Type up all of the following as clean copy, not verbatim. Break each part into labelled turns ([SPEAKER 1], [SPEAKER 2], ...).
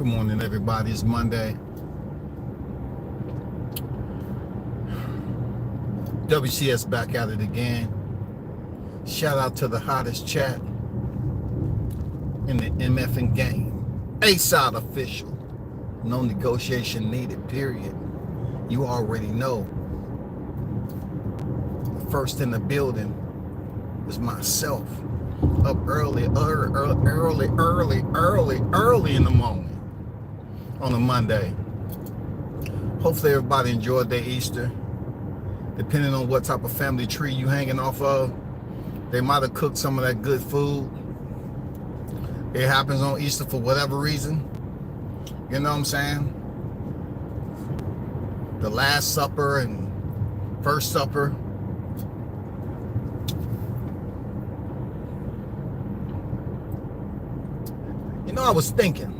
[SPEAKER 1] Good morning, everybody. It's Monday. WCS back at it again. Shout out to the hottest chat in the MFing game. A-side official. No negotiation needed, period. You already know. First in the building is myself. Up early in the morning on a Monday. Hopefully everybody enjoyed their Easter. Depending on what type of family tree you hanging off of, they might have cooked some of that good food. It happens on Easter for whatever reason. You know what I'm saying? The Last Supper and First Supper. You know, I was thinking.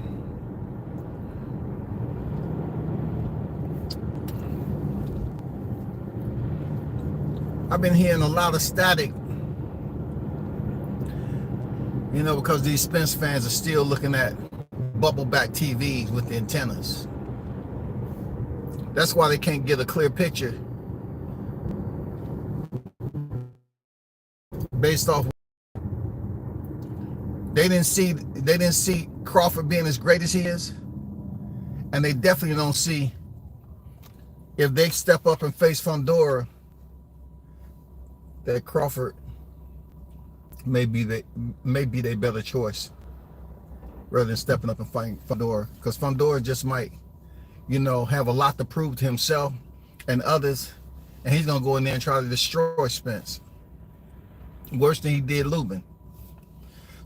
[SPEAKER 1] I've been hearing a lot of static, you know, because these Spence fans are still looking at bubble back TVs with the antennas. That's why they can't get a clear picture based off. They didn't see Crawford being as great as he is, and they definitely don't see if they step up and face Fundora that Crawford may be their better choice rather than stepping up and fighting Fundora, because Fundora just might, you know, have a lot to prove to himself and others, and he's gonna go in there and try to destroy Spence worse than he did Lubin.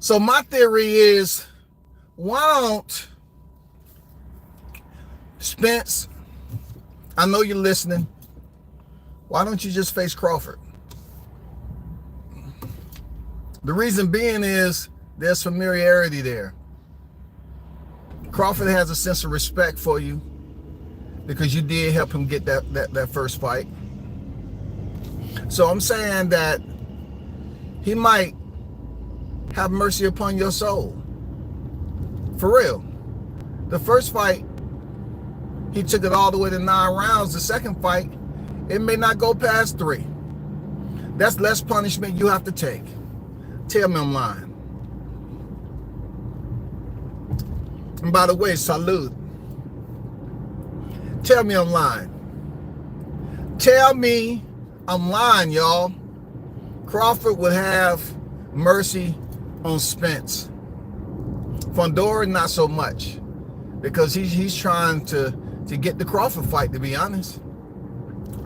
[SPEAKER 1] So my theory is, why don't Spence, I know you're listening, why don't you just face Crawford? The reason being is there's familiarity there. Crawford has a sense of respect for you because you did help him get that first fight. So I'm saying that he might have mercy upon your soul. For real. The first fight, he took it all the way to 9 rounds. The second fight, it may not go past 3. That's less punishment you have to take. Tell me I'm lying. And by the way, salute. Tell me I'm lying. Tell me I'm lying, y'all. Crawford would have mercy on Spence. Fundora, not so much, because he's trying to get the Crawford fight, to be honest.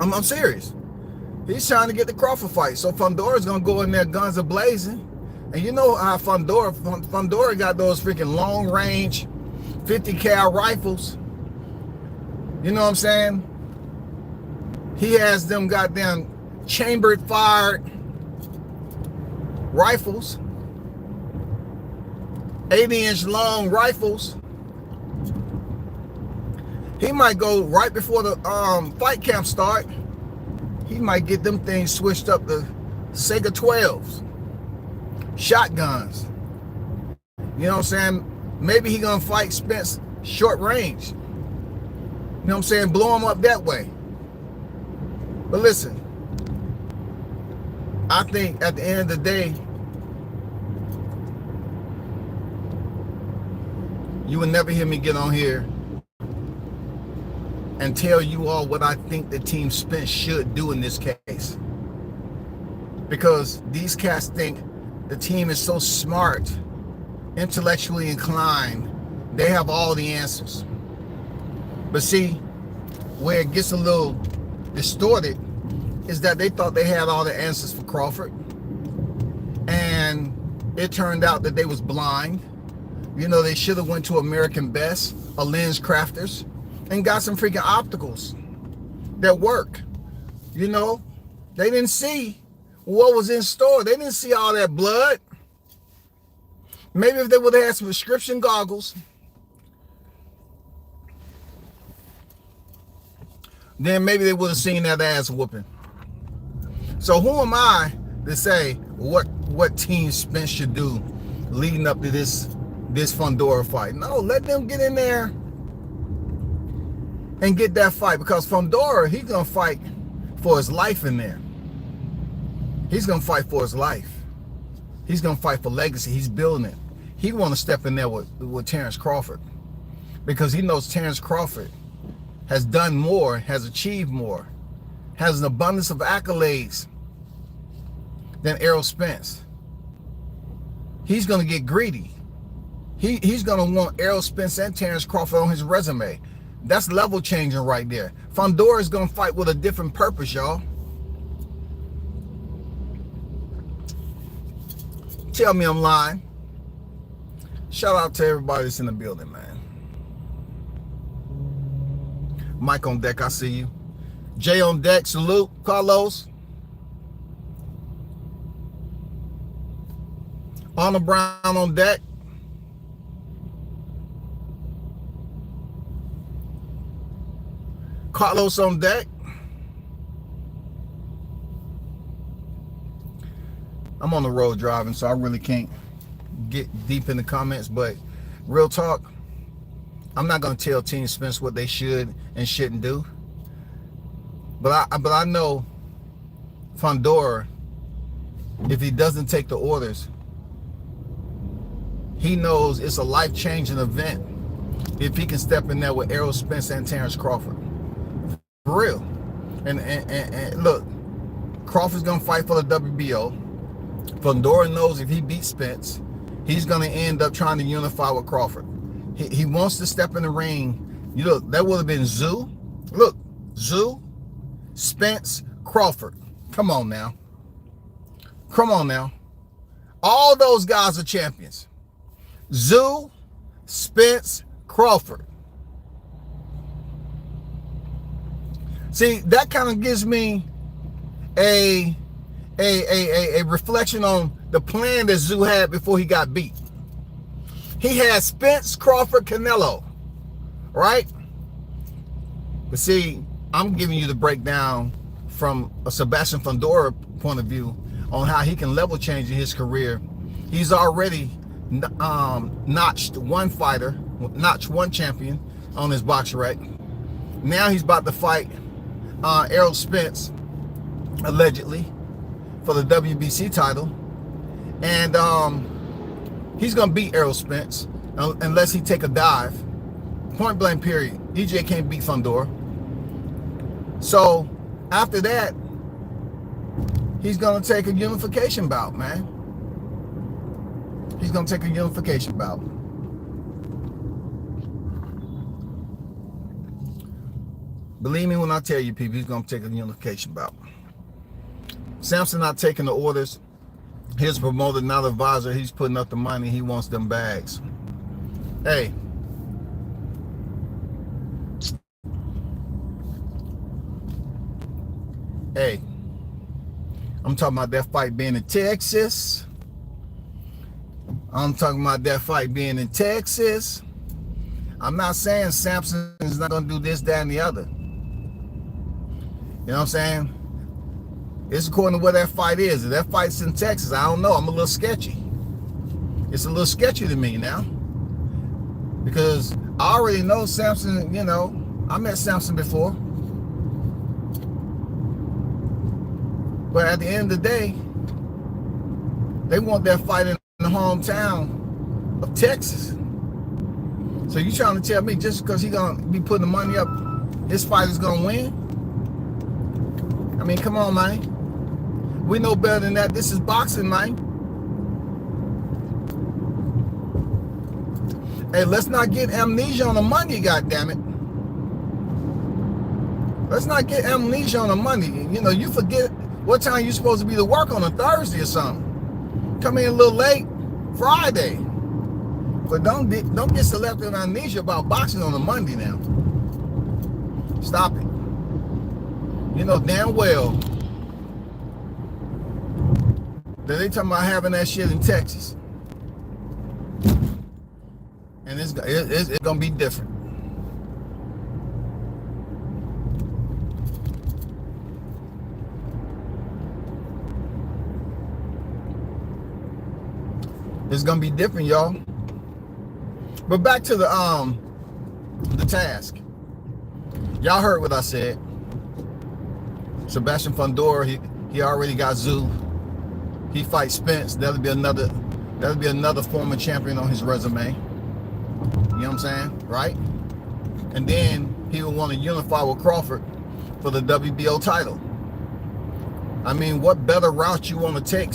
[SPEAKER 1] I'm serious. He's trying to get the Crawford fight. So Fundora's gonna go in there guns a blazing. And you know how Fundora got those freaking long range 50 cal rifles. You know what I'm saying? He has them goddamn chambered fired rifles, 80-inch long rifles. He might go right before the fight camp start. He might get them things switched up to Sega 12s, shotguns. You know what I'm saying? Maybe he gonna fight Spence short range. You know what I'm saying? Blow him up that way. But listen, I think at the end of the day, you will never hear me get on here and tell you all what I think the team Spence should do in this case. Because these cats think the team is so smart, intellectually inclined, they have all the answers. But see, where it gets a little distorted is that they thought they had all the answers for Crawford, and it turned out that they was blind. You know, they should have went to American Best or Lens Crafters and got some freaking opticals that work. You know, they didn't see what was in store. They didn't see all that blood. Maybe if they would have had some prescription goggles, then maybe they would have seen that ass whooping. So who am I to say what Team Spence should do leading up to this this Fundora fight. No, let them get in there and get that fight, because Fundora, he's gonna fight for his life in there. He's gonna fight for his life. He's gonna fight for legacy. He's building it. He want to step in there with Terrence Crawford, because he knows Terrence Crawford has done more, has achieved more, has an abundance of accolades than Errol Spence. He's gonna get greedy. He's gonna want Errol Spence and Terrence Crawford on his resume. That's level changing right there. Fundora is gonna fight with a different purpose, y'all. Tell me I'm lying. Shout out to everybody that's in the building, man. Mike on deck, I see you. Jay on deck, salute. Carlos. Arnold Brown on deck. Carlos on deck. I'm on the road driving, so I really can't get deep in the comments, but real talk, I'm not going to tell Team Spence what they should and shouldn't do. But I know Fundora, if he doesn't take the orders, he knows it's a life-changing event if he can step in there with Errol Spence and Terrence Crawford. For real. And look, Crawford's going to fight for the WBO. Fundora knows if he beats Spence, he's going to end up trying to unify with Crawford. He wants to step in the ring. You look, that would have been Zoo. Look, Zoo, Spence, Crawford. Come on now. Come on now. All those guys are champions. Zoo, Spence, Crawford. See, that kind of gives me a reflection on the plan that Zoo had before he got beat. He had Spence, Crawford, Canelo, right? But see, I'm giving you the breakdown from a Sebastian Fundora point of view on how he can level change in his career. He's already notched one fighter, notched one champion on his box rec. Now he's about to fight Errol Spence, allegedly, for the WBC title. And he's going to beat Errol Spence unless he take a dive. Point blank period. EJ can't beat Fundora. So after that, he's going to take a unification bout, man. He's going to take a unification bout. Believe me when I tell you, people, he's going to take a unification bout. Sampson not taking the orders. His promoter, not advisor. He's putting up the money. He wants them bags. Hey. Hey. I'm talking about that fight being in Texas. I'm talking about that fight being in Texas. I'm not saying Sampson is not going to do this, that, and the other. You know what I'm saying? It's according to where that fight is. If that fight's in Texas, I don't know. I'm a little sketchy. It's a little sketchy to me now. Because I already know Sampson, you know. I met Sampson before. But at the end of the day, they want that fight in the hometown of Texas. So you trying to tell me just because he going to be putting the money up, his fight is going to win? I mean, come on, man. We know better than that. This is boxing, man. Hey, let's not get amnesia on the money, goddammit. Let's not get amnesia on the money. You know, you forget what time you're supposed to be to work on a Thursday or something. Come in a little late Friday. But don't get selective on amnesia about boxing on a Monday now. Stop it. You know damn well that they talking about having that shit in Texas. And it's going to be different. It's going to be different, y'all. But back to the task. Y'all heard what I said. Sebastian Fundora, he already got Zoo. He fights Spence. That'll be another former champion on his resume. You know what I'm saying? Right? And then he will want to unify with Crawford for the WBO title. I mean, what better route you want to take?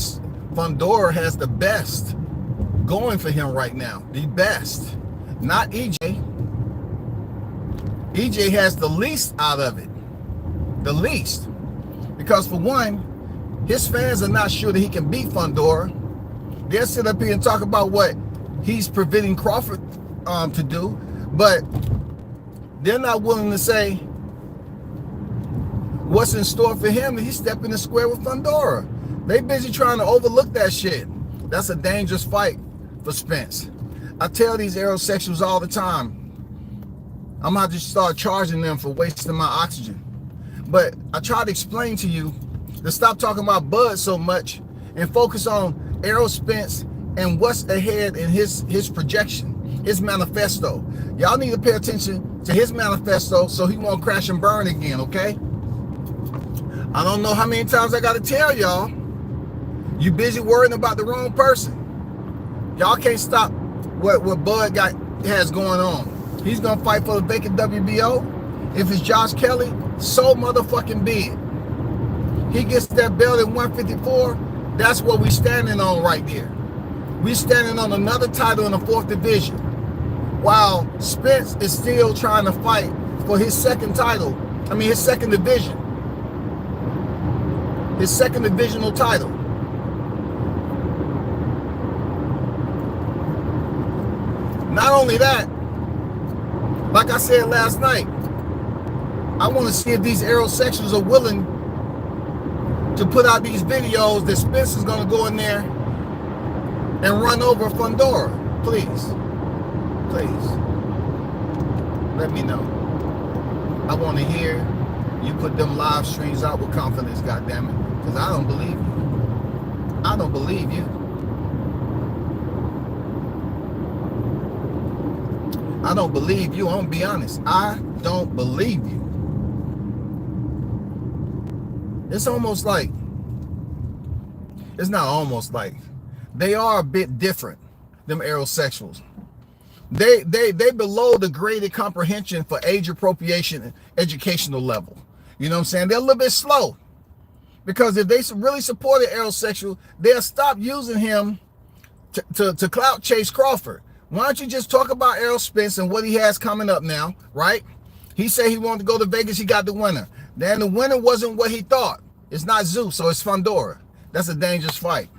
[SPEAKER 1] Fundora has the best going for him right now. The best. Not EJ. EJ has the least out of it. The least. Because for one, his fans are not sure that he can beat Fundora. They'll sit up here and talk about what he's preventing Crawford to do, but they're not willing to say what's in store for him. He's stepping the square with Fundora. They busy trying to overlook that shit. That's a dangerous fight for Spence. I tell these aerosexuals all the time, I'm about to start charging them for wasting my oxygen. But I try to explain to you to stop talking about Bud so much and focus on Errol Spence and what's ahead in his projection, his manifesto. Y'all need to pay attention to his manifesto so he won't crash and burn again, okay? I don't know how many times I got to tell y'all. You busy worrying about the wrong person. Y'all can't stop what Bud has going on. He's going to fight for the vacant WBO. If it's Josh Kelly, so motherfucking be it. He gets that belt at 154. That's what we standing on right there. We standing on another title in the 4th division. While Spence is still trying to fight for his second title. I mean, his second division. His second divisional title. Not only that, like I said last night, I want to see if these aerosexuals are willing to put out these videos that Spence is going to go in there and run over Fundora. Please. Please. Let me know. I want to hear you put them live streams out with confidence, goddammit. Because I don't believe you. I don't believe you. I don't believe you. I'm going to be honest. I don't believe you. It's almost like, it's not almost like, they are a bit different, them aerosexuals. They below the graded comprehension for age appropriation and educational level. You know what I'm saying? They're a little bit slow. Because if they really supported aerosexual, they'll stop using him to clout chase Crawford. Why don't you just talk about Errol Spence and what he has coming up now, right? He said he wanted to go to Vegas. He got the winner. Then the winner wasn't what he thought. It's not Zeus, so it's Fundora. That's a dangerous fight.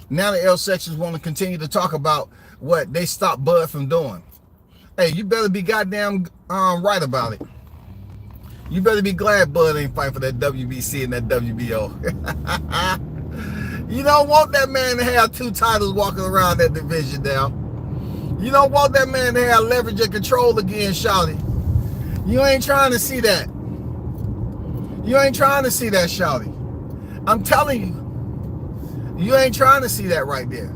[SPEAKER 1] Now the aerosexuals want to continue to talk about what they stopped Bud from doing. Hey, you better be goddamn right about it. You better be glad Bud ain't fight for that WBC and that WBO. You don't want that man to have 2 titles walking around that division now. You don't want that man to have leverage and control again, shawty. You ain't trying to see that. You ain't trying to see that, shawty. I'm telling you, you ain't trying to see that right there.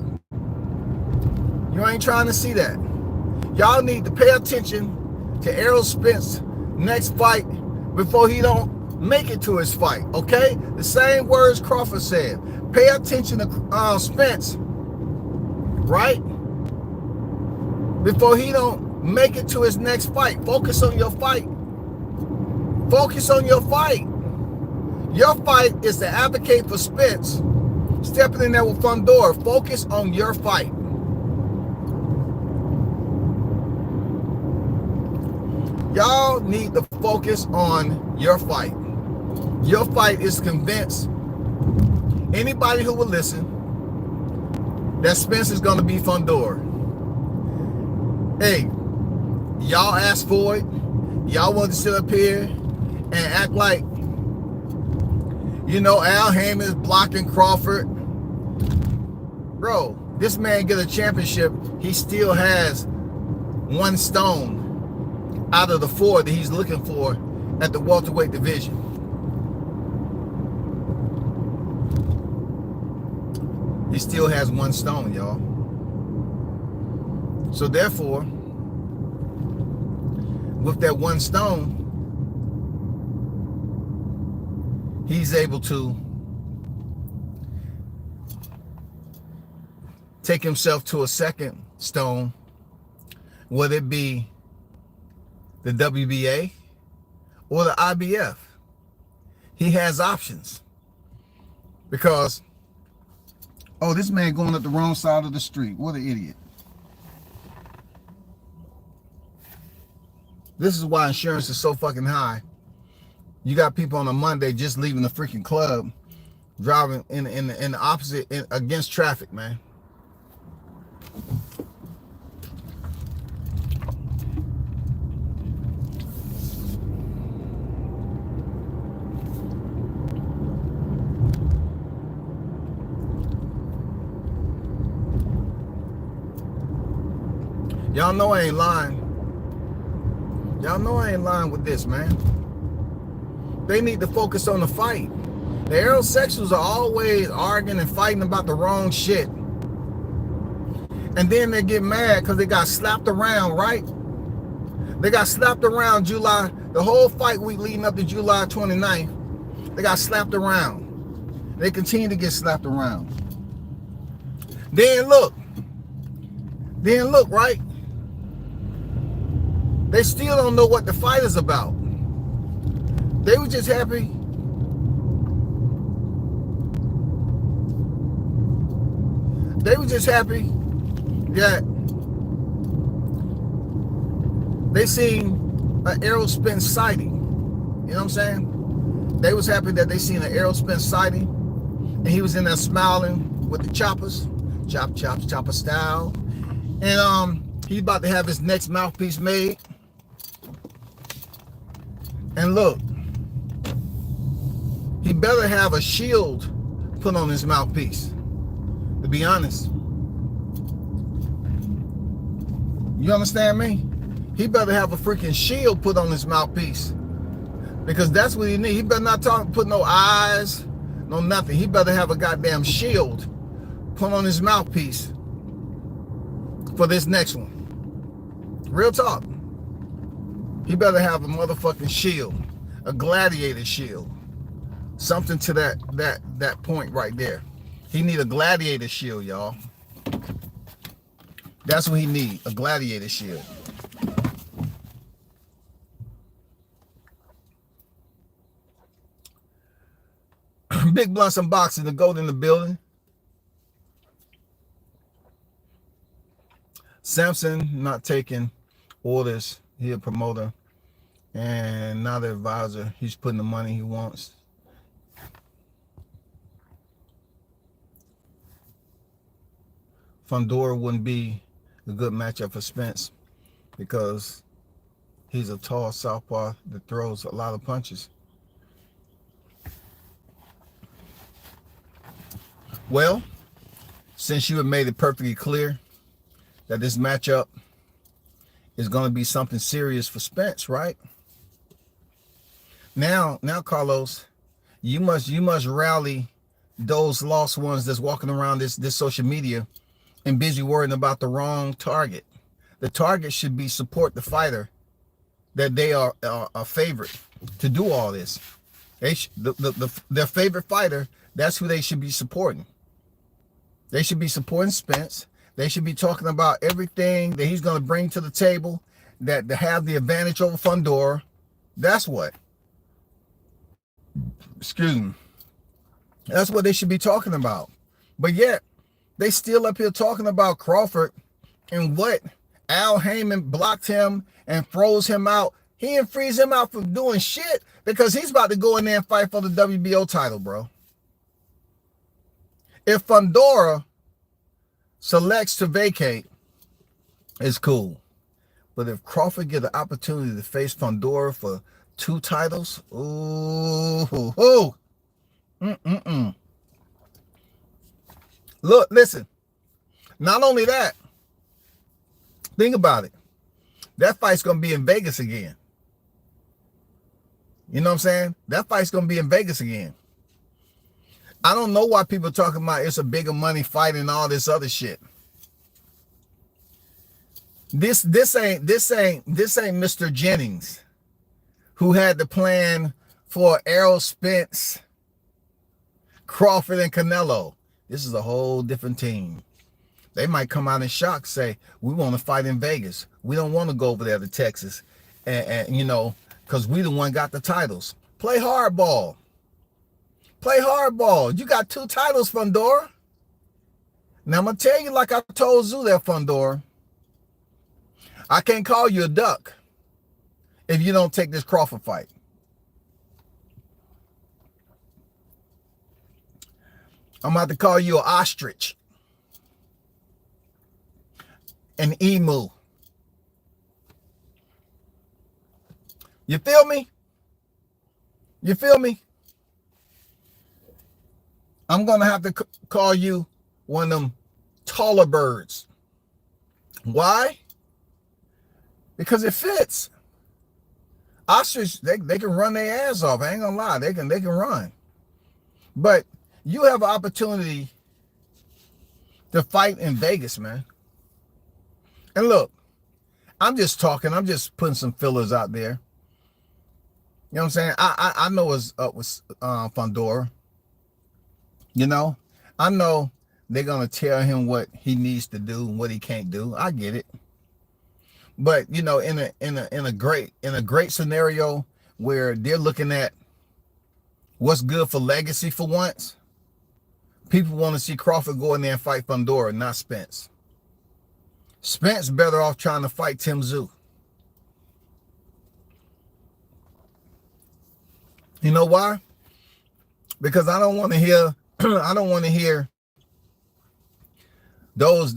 [SPEAKER 1] You ain't trying to see that. Y'all need to pay attention to Errol Spence next fight before he don't make it to his fight, okay? The same words Crawford said. Pay attention to Spence, right? Before he don't make it to his next fight. Focus on your fight. Focus on your fight. Your fight is to advocate for Spence stepping in there with Fundora. Focus on your fight. Y'all need to focus on your fight. Your fight is to convince anybody who will listen that Spence is going to be Fundora. Hey, y'all asked for it. Y'all want to sit up here and act like, you know, Al Haymon is blocking Crawford. Bro, this man get a championship. He still has 1 stone out of the 4 that he's looking for at the welterweight division. He still has 1 stone, y'all. So therefore, with that one stone, he's able to take himself to a second stone, whether it be the WBA or the IBF. He has options. Because, oh, this man going up the wrong side of the street. What an idiot. This is why insurance is so fucking high. You got people on a Monday just leaving the freaking club, driving in the opposite, against traffic, man. Y'all know I ain't lying. Y'all know I ain't lying with this, man. They need to focus on the fight. The aerosexuals are always arguing and fighting about the wrong shit. And then they get mad because they got slapped around, right? They got slapped around July, the whole fight week leading up to July 29th. They got slapped around. They continue to get slapped around. Then look, right? They still don't know what the fight is about. They were just happy. They were just happy that they seen an Errol Spence sighting. You know what I'm saying? They was happy that they seen an Errol Spence sighting, and he was in there smiling with the choppers, chopper style, and he's about to have his next mouthpiece made. And look, he better have a shield put on his mouthpiece, to be honest. You understand me? He better have a freaking shield put on his mouthpiece, because that's what he need. He better not put no eyes, no nothing. He better have a goddamn shield put on his mouthpiece for this next one. Real talk. He better have a motherfucking shield, a gladiator shield, something to that point right there. He need a gladiator shield, y'all. That's what he need, a gladiator shield. Big Blunts Unboxing, the GOAT in the building. Samson not taking orders. He a promoter and not an advisor. He's putting the money he wants. Fundora wouldn't be a good matchup for Spence because he's a tall southpaw that throws a lot of punches. Well, since you have made it perfectly clear that this matchup is going to be something serious for Spence, right? Now, Carlos, you must rally those lost ones that's walking around this social media and busy worrying about the wrong target. The target should be support the fighter that they are a favorite to do all this. Their favorite fighter, that's who they should be supporting. They should be supporting Spence. They should be talking about everything that he's going to bring to the table that to have the advantage over Fundora. That's what. Excuse me. That's what they should be talking about. But yet, they still up here talking about Crawford and what Al Heyman blocked him and froze him out. He didn't freeze him out from doing shit because he's about to go in there and fight for the WBO title, bro. If Fundora selects to vacate, it's cool. But if Crawford get the opportunity to face Fundora for 2 titles, Look, listen. Not only that, think about it. That fight's going to be in Vegas again. You know what I'm saying? That fight's going to be in Vegas again. I don't know why people are talking about it's a bigger money fight and all this other shit. This ain't Mr. Jennings, who had the plan for Errol Spence, Crawford, and Canelo. This is a whole different team. They might come out in shock, say, we want to fight in Vegas. We don't want to go over there to Texas. And you know, because we the one got the titles. Play hardball. Play hardball. You got 2 titles, Fundora. Now, I'm going to tell you like I told Zoo there, Fundora. I can't call you a duck if you don't take this Crawford fight. I'm about to call you an ostrich. An emu. You feel me? You feel me? I'm going to have to call you one of them taller birds. Why? Because it fits. Ostrich, they can run their ass off. I ain't gonna lie, they can run. But you have an opportunity to fight in Vegas, man. And look, I'm just talking. I'm just putting some fillers out there. You know what I'm saying? I know what's up with Fundora. You know, I know they're gonna tell him what he needs to do and what he can't do. I get it. But you know, in a great scenario where they're looking at what's good for legacy for once, people want to see Crawford go in there and fight Fundora, not Spence. Spence better off trying to fight Tim Tszyu. You know why? Because I don't want to hear I don't want to hear those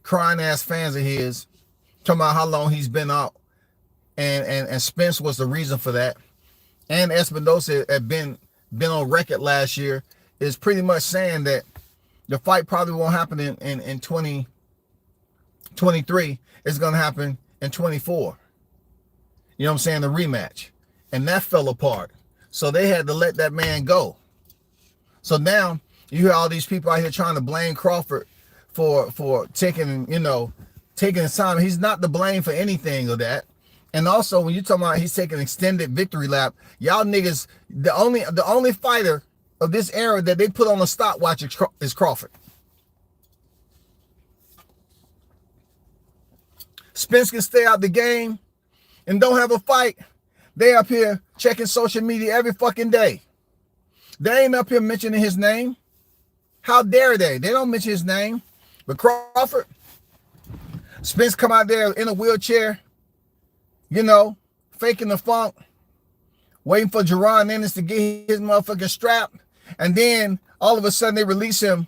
[SPEAKER 1] crying ass fans of his talking about how long he's been out, and Spence was the reason for that. And Espinosa had been on record last year is pretty much saying that the fight probably won't happen in 2023. It's gonna happen in 24. You know what I'm saying? The rematch. And that fell apart. So they had to let that man go. So now you hear all these people out here trying to blame Crawford for taking, you know, taking his time. He's not to blame for anything of that. And also, when you talking about he's taking an extended victory lap, y'all niggas, the only fighter of this era that they put on a stopwatch is Crawford. Spence can stay out the game and don't have a fight. They up here checking social media every fucking day. They ain't up here mentioning his name. How dare they? They don't mention his name. But Crawford, Spence come out there in a wheelchair, you know, faking the funk, waiting for Jerron Ennis to get his motherfucking strap. And then all of a sudden they release him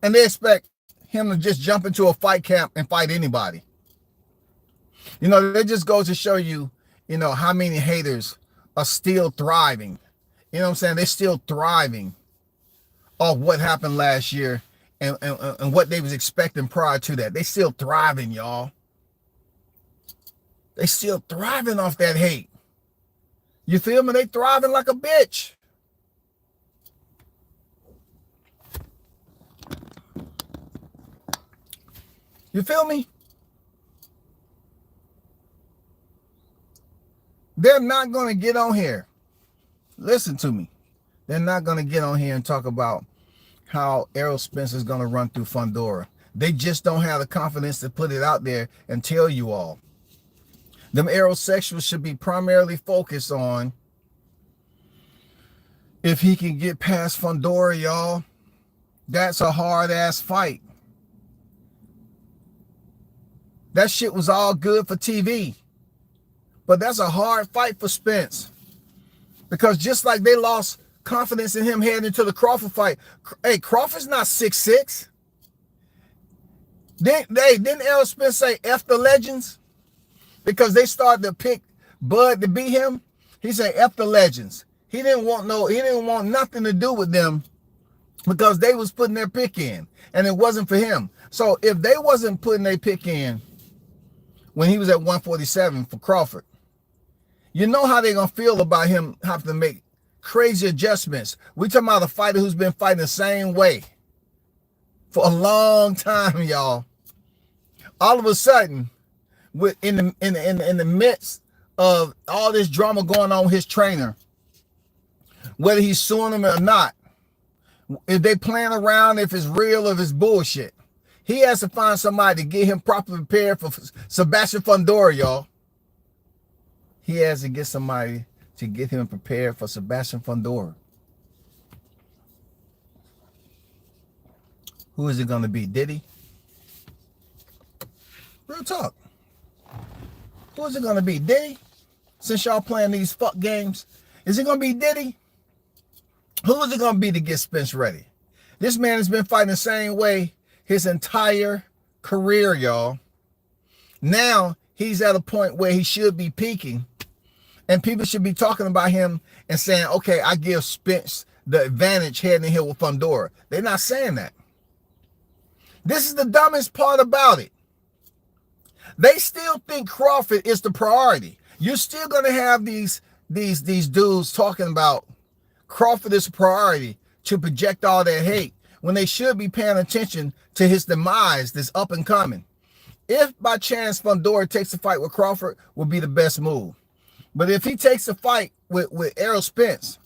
[SPEAKER 1] and they expect him to just jump into a fight camp and fight anybody. You know, that just goes to show you, you know, how many haters are still thriving. You know what I'm saying? They're still thriving off what happened last year and what they was expecting prior to that. They still thriving, y'all. They still thriving off that hate. You feel me? They thriving like a bitch. You feel me? They're not going to get on here. Listen to me. They're not going to get on here and talk about how Errol Spence is going to run through Fundora. They just don't have the confidence to put it out there and tell you all. Them aerosexuals should be primarily focused on if he can get past Fundora, y'all. That's a hard-ass fight. That shit was all good for TV. But that's a hard fight for Spence. Because just like they lost confidence in him heading into the Crawford fight. Hey, Crawford's not 6'6". Didn't Errol Spence say F the legends? Because they started to pick Bud to beat him. He said F the legends. He didn't want nothing to do with them because they was putting their pick in. And it wasn't for him. So if they wasn't putting their pick in when he was at 147 for Crawford, you know how they're going to feel about him having to make crazy adjustments. We talking about a fighter who's been fighting the same way for a long time, y'all. All of a sudden, in the midst of all this drama going on with his trainer, whether he's suing him or not, if they playing around, if it's real, if it's bullshit, he has to find somebody to get him properly prepared for Sebastian Fundora, y'all. He has to get somebody to get him prepared for Sebastian Fundora. Who is it going to be? Diddy? Real talk. Who is it going to be? Diddy? Since y'all playing these fuck games, is it going to be Diddy? Who is it going to be to get Spence ready? This man has been fighting the same way his entire career, y'all. Now he's at a point where he should be peaking, and people should be talking about him and saying, okay, I give Spence the advantage heading here with Fundora. They're not saying that. This is the dumbest part about it. They still think Crawford is the priority. You're still going to have these dudes talking about Crawford is a priority to project all that hate when they should be paying attention to his demise that's up and coming. If by chance Fundora takes a fight with Crawford, would be the best move. But if he takes a fight with Errol Spence,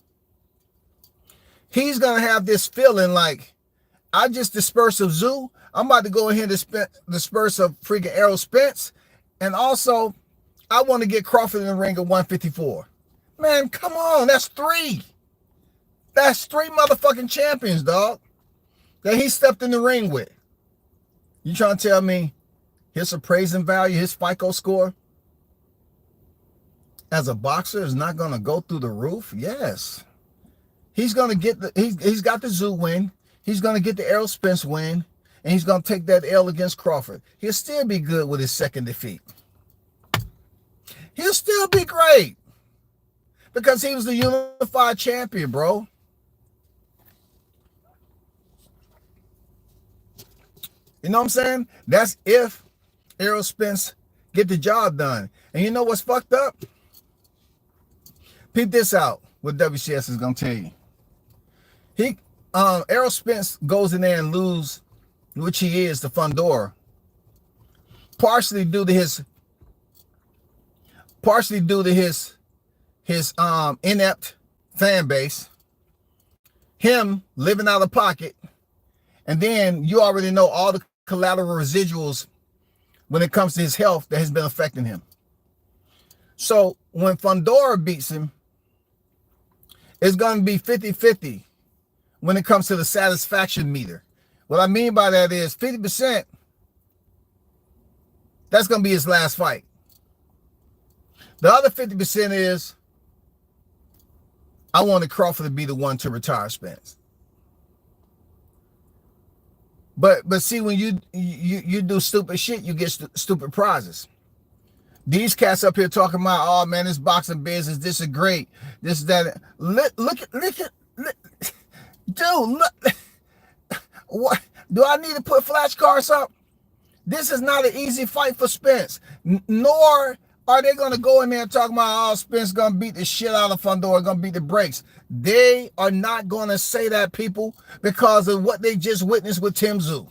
[SPEAKER 1] he's going to have this feeling like, I just dispersed of Zoo. I'm about to go ahead and disperse of freaking Errol Spence. And also, I want to get Crawford in the ring at 154. Man, come on. That's three. That's three motherfucking champions, dog, that he stepped in the ring with. You trying to tell me his appraising value, his FICO score as a boxer is not going to go through the roof? Yes. He's going to get he's got the Zoo win. He's going to get the Errol Spence win. And he's going to take that L against Crawford. He'll still be good with his second defeat. He'll still be great. Because he was the unified champion, bro. You know what I'm saying? That's if Errol Spence get the job done. And you know what's fucked up? Peep this out, what WCS is going to tell you. Errol Spence goes in there and lose, which he is, to Fundora, partially due to his inept fan base, him living out of pocket, and then you already know all the collateral residuals when it comes to his health that has been affecting him. So when Fundora beats him, it's going to be 50-50 when it comes to the satisfaction meter. What I mean by that is 50%, that's going to be his last fight. The other 50% is, I wanted Crawford to be the one to retire Spence. But see, when you do stupid shit, you get stupid prizes. These cats up here talking about, oh man, this boxing business, this is great, this is that. Look, dude, look. What do I need to put flashcards up? This is not an easy fight for Spence. Nor are they going to go in there and talk about, oh, Spence going to beat the shit out of Fundora, going to beat the brakes. They are not going to say that, people, because of what they just witnessed with Tim Zoo.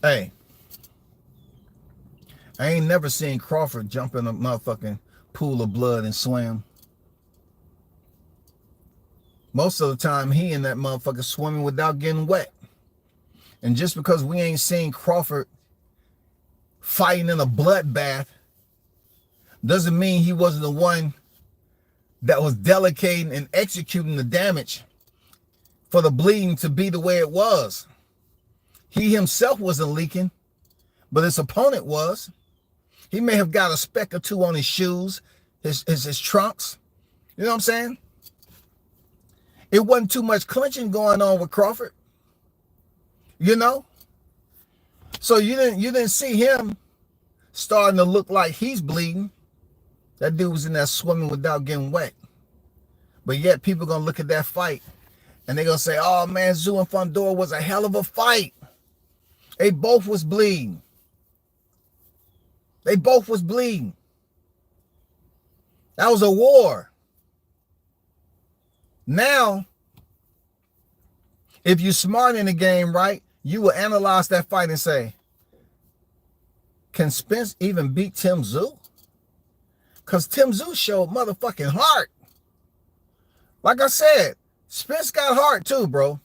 [SPEAKER 1] Hey, I ain't never seen Crawford jump in a motherfucking pool of blood and swim. Most of the time, he in that motherfucker swimming without getting wet. And just because we ain't seen Crawford fighting in a bloodbath doesn't mean he wasn't the one that was delegating and executing the damage for the bleeding to be the way it was. He himself wasn't leaking, but his opponent was. He may have got a speck or two on his shoes, his trunks. You know what I'm saying? It wasn't too much clinching going on with Crawford. You know? So you didn't see him starting to look like he's bleeding. That dude was in there swimming without getting wet. But yet people gonna look at that fight and they're gonna say, oh man, Zoo and Fundora was a hell of a fight. They both was bleeding. They both was bleeding. That was a war. Now, If you're smart in the game, right, you will analyze that fight and say, can Spence even beat Tim Tszyu? Because Tim Tszyu showed motherfucking heart. Like I said, Spence got heart too, bro.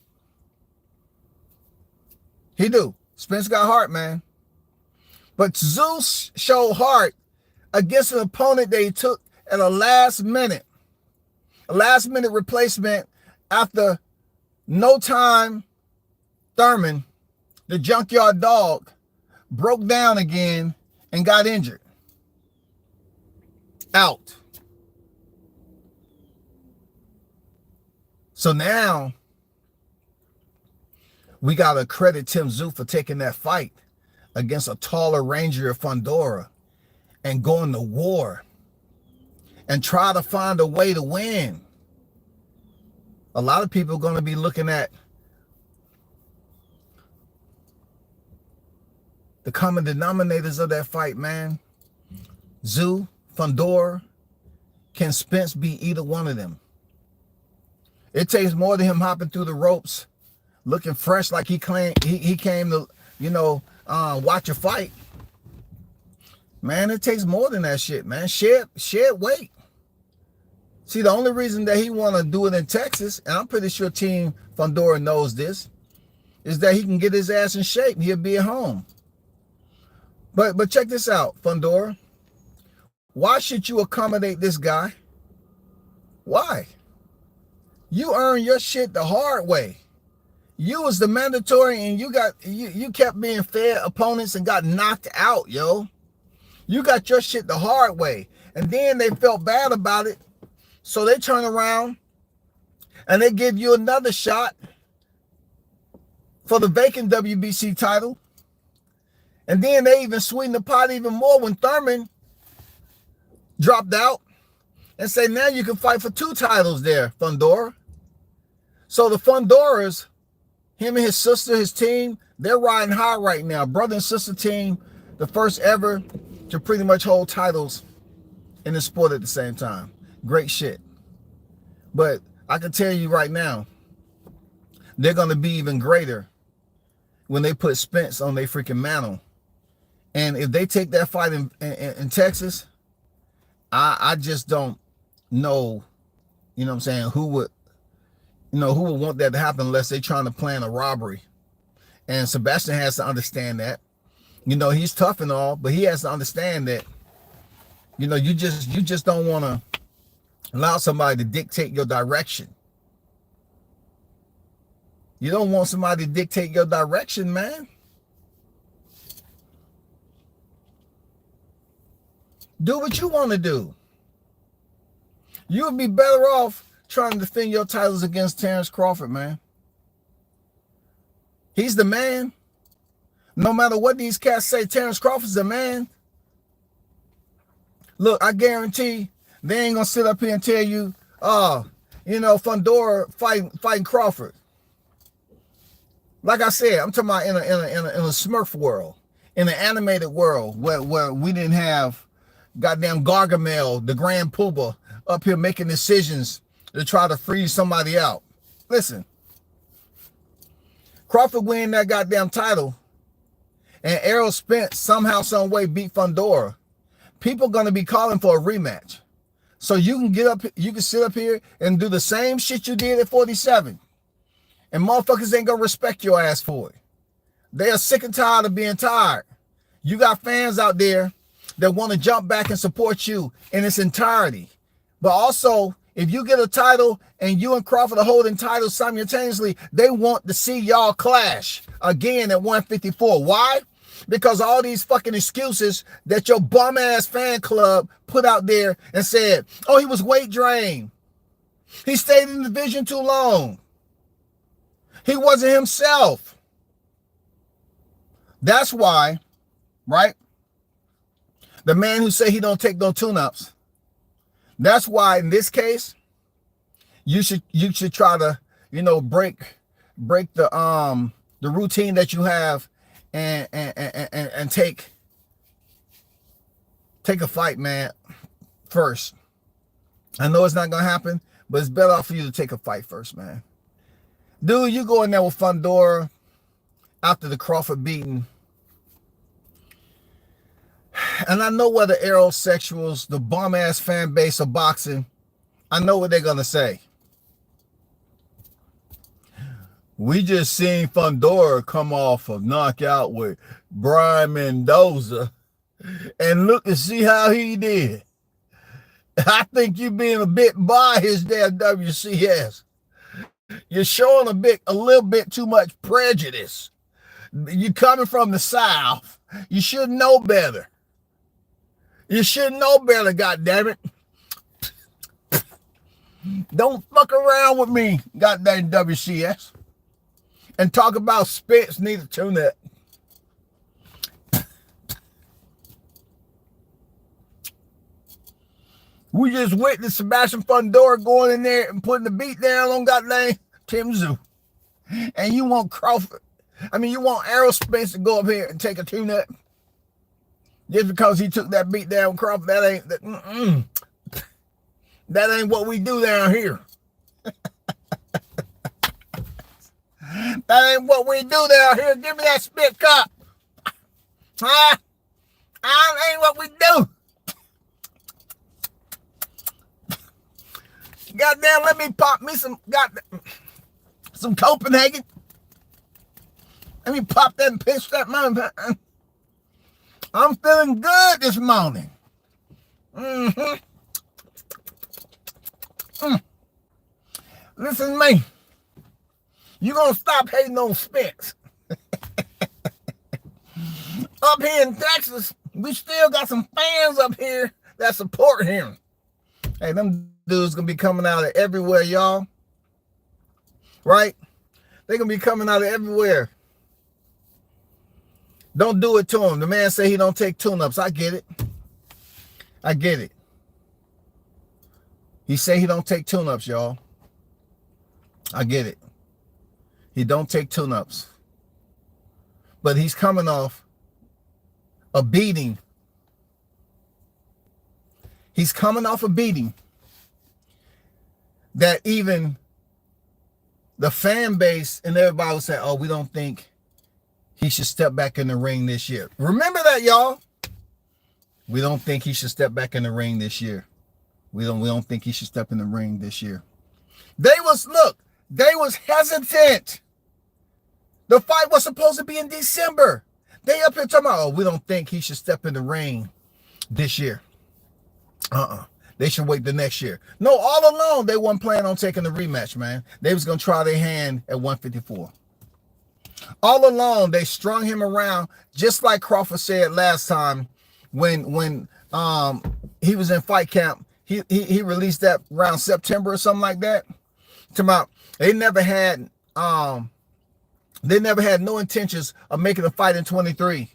[SPEAKER 1] He do. Spence got heart, man. But Tszyu showed heart against an opponent that he took at a last minute replacement after no time. Thurman, the junkyard dog, broke down again and got injured. Out. So now we got to credit Tim Tszyu for taking that fight against a taller Ranger of Fundora and going to war and try to find a way to win. A lot of people are going to be looking at the common denominators of that fight, man. Tszyu, Fundora, can Spence beat either one of them? It takes more than him hopping through the ropes, looking fresh like he claimed he came to, watch a fight. Man, it takes more than that shit, man. Shed weight. See, the only reason that he want to do it in Texas, and I'm pretty sure Team Fundora knows this, is that he can get his ass in shape and he'll be at home. But check this out, Fundora. Why should you accommodate this guy? Why? You earned your shit the hard way. You was the mandatory and you kept being fed opponents and got knocked out, yo. You got your shit the hard way. And then they felt bad about it. So they turn around and they give you another shot for the vacant WBC title. And then they even sweeten the pot even more when Thurman dropped out and say, now you can fight for 2 titles there, Fundora. So the Fundoras, him and his sister, his team, they're riding high right now. Brother and sister team, the first ever to pretty much hold titles in the sport at the same time. Great shit. But I can tell you right now, they're going to be even greater when they put Spence on their freaking mantle. And if they take that fight in Texas, I just don't know, who would want that to happen unless they're trying to plan a robbery. And Sebastian has to understand that. He's tough and all, but he has to understand that, you just don't want to allow somebody to dictate your direction. You don't want somebody to dictate your direction, man. Do what you want to do. You would be better off trying to defend your titles against Terrence Crawford, man. He's the man. No matter what these cats say, Terrence Crawford's the man. Look, I guarantee they ain't gonna sit up here and tell you, Fundora fighting Crawford. Like I said, I'm talking about in a Smurf world, in an animated world where we didn't have goddamn Gargamel, the Grand Poobah, up here making decisions to try to freeze somebody out. Listen, Crawford winning that goddamn title and Errol Spence somehow, some way beat Fundora. People gonna be calling for a rematch. So you can sit up here and do the same shit you did at 47. And motherfuckers ain't gonna respect your ass for it. They are sick and tired of being tired. You got fans out there that want to jump back and support you in its entirety. But also, if you get a title and you and Crawford are holding titles simultaneously, they want to see y'all clash again at 154. Why? Because all these fucking excuses that your bum ass fan club put out there and said, oh, he was weight drained. He stayed in the division too long. He wasn't himself. That's why, right? The man who say he don't take no tune-ups. That's why in this case, you should try to, break the routine that you have and take a fight, man, first. I know it's not gonna happen, but it's better off for you to take a fight first, man. Dude, you go in there with Fundora after the Crawford beating. And I know where the aerosexuals, the bum-ass fan base of boxing, I know what they're going to say. We just seen Fundora come off of knockout with Brian Mendoza. And look and see how he did. I think you're being a bit biased there, WCS. You're showing a little bit too much prejudice. You're coming from the South. You should know better. You should know better, goddammit. Don't fuck around with me, goddamn WCS. And talk about Spence need to tune that. We just witnessed Sebastian Fundora going in there and putting the beat down on goddamn Tim Zoo. And you want Crawford, you want Errol Spence to go up here and take a tune-up? Just because he took that beat down Crawford, that ain't what we do down here. That ain't what we do down here. Give me that spit cup. Huh? That ain't what we do. Goddamn, let me pop me some Copenhagen. Let me pop that and pitch that mountain. I'm feeling good this morning. Listen to me. You gonna stop hating on Spence. Up here in Texas, we still got some fans up here that support him. Hey, them dudes gonna be coming out of everywhere, y'all. Right? They gonna be coming out of everywhere. Don't do it to him. The man say he don't take tune-ups. I get it. I get it. He say he don't take tune-ups, y'all. I get it. He don't take tune-ups. But he's coming off a beating. He's coming off a beating that even the fan base and everybody will say, oh, we don't think he should step back in the ring this year. Remember that, y'all. We don't think he should step back in the ring this year. We don't think he should step in the ring this year. They was hesitant. The fight was supposed to be in December. They up here talking about, oh, we don't think he should step in the ring this year. They should wait the next year. No, all along, they weren't planning on taking the rematch, man. They was going to try their hand at 154. All along, they strung him around, just like Crawford said last time when he was in fight camp. He released that around September or something like that. They never had no intentions of making a fight in 23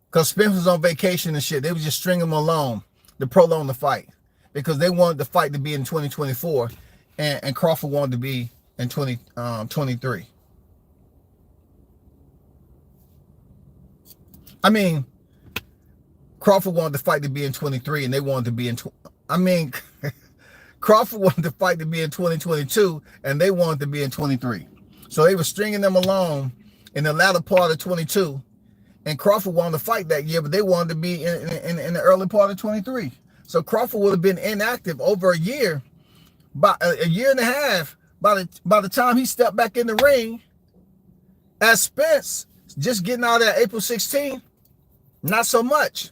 [SPEAKER 1] because Spence was on vacation and shit. They would just string him along to prolong the fight because they wanted the fight to be in 2024 and Crawford wanted to be in 2023. Crawford wanted the fight to be in 23 and they wanted to be in Crawford wanted the fight to be in 2022 and they wanted to be in 23. So they were stringing them along in the latter part of 22 and Crawford wanted to fight that year, but they wanted to be in the early part of 23. So Crawford would have been inactive over a year, by a year and a half by the time he stepped back in the ring as Spence, just getting out there April 16th, not so much.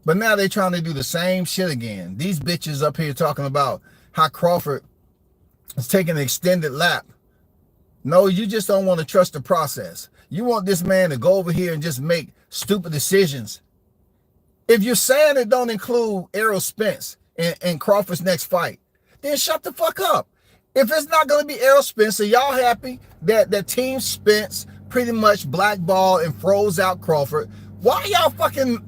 [SPEAKER 1] But now they're trying to do the same shit again. These bitches up here talking about how Crawford is taking an extended lap. No, you just don't want to trust the process. You want this man to go over here and just make stupid decisions. If you're saying it don't include Errol Spence in Crawford's next fight, then shut the fuck up. If it's not going to be Errol Spence, are y'all happy that Team Spence pretty much blackballed and froze out Crawford? Why y'all fucking...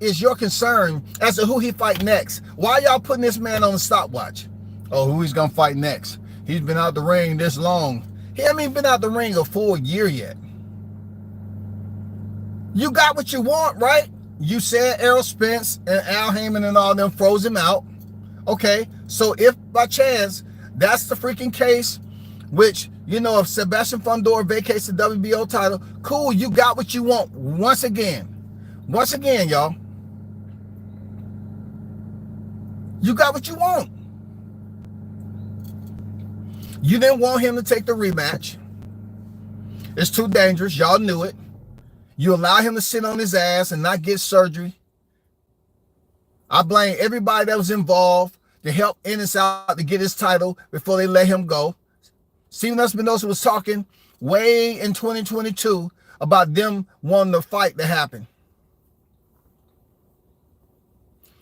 [SPEAKER 1] is your concern as to who he fight next? Why y'all putting this man on the stopwatch? Oh, who he's gonna fight next? He's been out the ring this long. He hasn't even been out the ring a full year yet. You got what you want, right? You said Errol Spence and Al Heyman and all them froze him out. Okay, so if by chance that's the freaking case, which, you know, if Sebastian Fundora vacates the WBO title, cool, you got what you want once again. Once again, y'all. You got what you want. You didn't want him to take the rematch. It's too dangerous. Y'all knew it. You allow him to sit on his ass and not get surgery. I blame everybody that was involved to help Ennis out to get his title before they let him go. Steven Espinosa was talking way in 2022 about them wanting the fight to happen.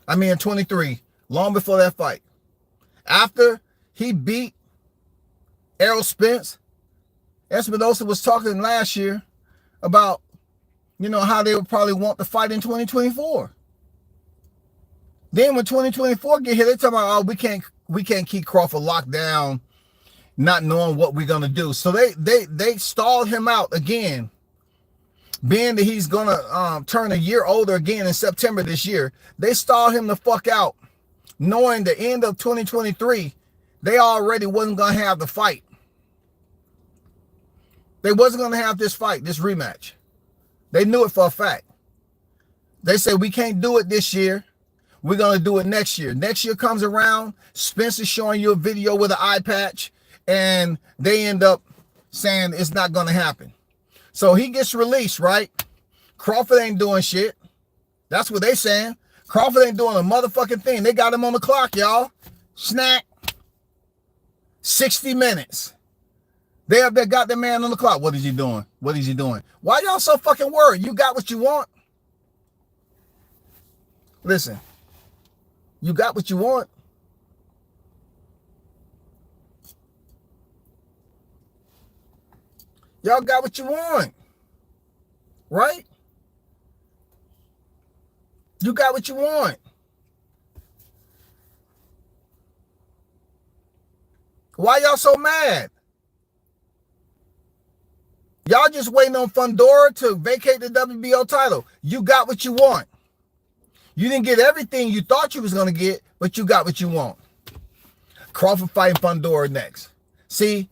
[SPEAKER 1] I mean, in 23, long before that fight. After he beat Errol Spence, Espinosa was talking last year about, you know, how they would probably want the fight in 2024. Then when 2024 get here, they talking about, oh, we can't keep Crawford locked down, not knowing what we're gonna do. So they stalled him out again, being that he's gonna turn a year older again in September this year. They stalled him the fuck out, knowing the end of 2023, they already wasn't gonna have the fight. They wasn't gonna have this fight, this rematch. They knew it for a fact. They said, we can't do it this year. We're going to do it next year. Next year comes around, Spence is showing you a video with an eye patch, and they end up saying it's not going to happen. So he gets released, right? Crawford ain't doing shit. That's what they saying. Crawford ain't doing a motherfucking thing. They got him on the clock, y'all. Snack. 60 minutes. They have got the man on the clock. What is he doing? What is he doing? Why y'all so fucking worried? You got what you want? Listen. You got what you want. Y'all got what you want. Right? You got what you want. Why y'all so mad? Y'all just waiting on Fundora to vacate the WBO title. You got what you want. You didn't get everything you thought you was going to get, but you got what you want. Crawford fighting Fundora next. See,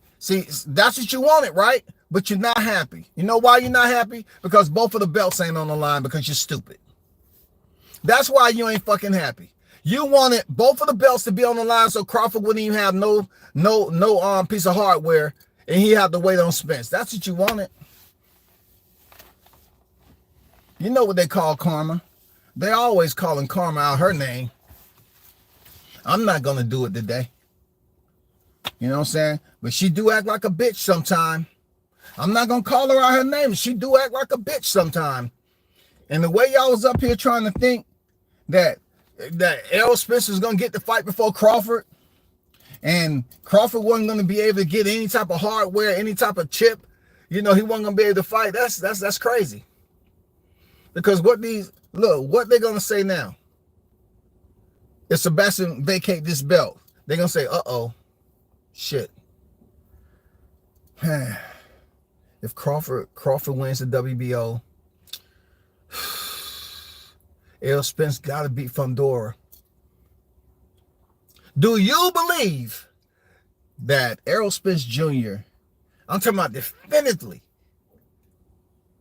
[SPEAKER 1] that's what you wanted, right? But you're not happy. You know why you're not happy? Because both of the belts ain't on the line because you're stupid. That's why you ain't fucking happy. You wanted both of the belts to be on the line so Crawford wouldn't even have no piece of hardware and he had to wait on Spence. That's what you wanted. You know what they call karma. They always calling Karma out her name. I'm not going to do it today. You know what I'm saying? But she do act like a bitch sometime. I'm not going to call her out her name. She do act like a bitch sometime. And the way y'all was up here trying to think that Errol Spence was going to get the fight before Crawford, and Crawford wasn't going to be able to get any type of hardware, any type of chip, you know, he wasn't going to be able to fight. That's crazy. Because what they're going to say now, if Sebastian vacate this belt, they're going to say, uh-oh, shit. If Crawford wins the WBO, Errol Spence got to beat Fundora. Do you believe that Errol Spence Jr., I'm talking about definitively,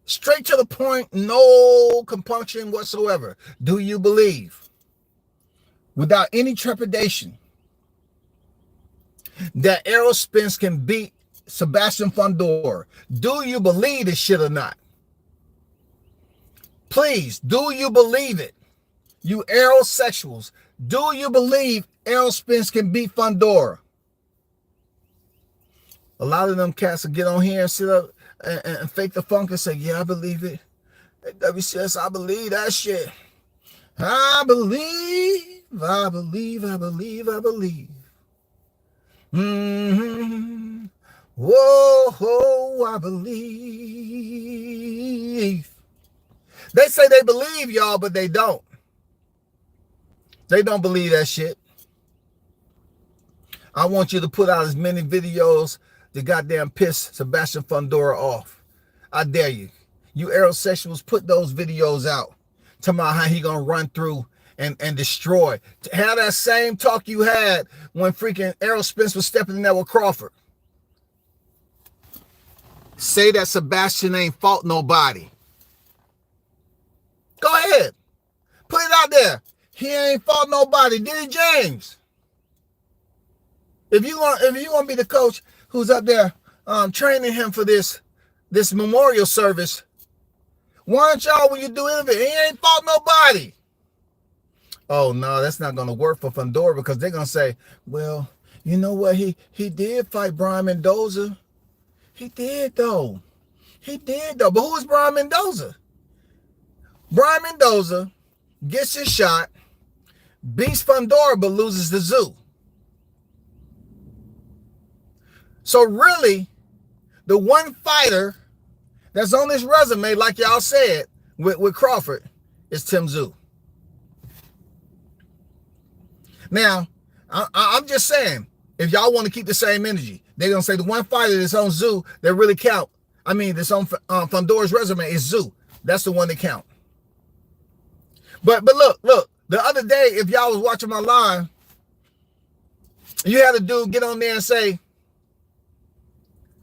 [SPEAKER 1] straight to the point, no compunction whatsoever, do you believe, without any trepidation, that Errol Spence can beat Sebastian Fundora? Do you believe this shit or not? Please, do you believe it? You Errol-sexuals, do you believe Errol Spence can beat Fundora? A lot of them cats will get on here and sit up and fake the funk and say, yeah, I believe it. At WCS, I believe that shit. I believe. Whoa, I believe. They say they believe, y'all, but they don't. They don't believe that shit. I want you to put out as many videos to goddamn piss Sebastian Fundora off. I dare you. You aerosexuals, put those videos out. Talking about how he gonna run through and destroy. Have that same talk you had when freaking Errol Spence was stepping in there with Crawford. Say that Sebastian ain't fought nobody. Go ahead. Put it out there. He ain't fought nobody. Did it, James? If you want to be the coach who's up there training him for this memorial service, why don't y'all, when you do anything, he ain't fought nobody? Oh no, that's not gonna work for Fundora, because they're gonna say, well, you know what, he did fight Brian Mendoza. He did though. But who is Brian Mendoza? Brian Mendoza gets his shot, beats Fundora, but loses the zoo. So really, the one fighter that's on this resume, like y'all said, with Crawford, is Tim Tszyu. Now, I'm just saying, if y'all want to keep the same energy, they're going to say the one fighter that's on Tszyu that really count, that's on Fundora's resume is Tszyu. That's the one that count. But look, the other day, if y'all was watching my live, you had a dude get on there and say,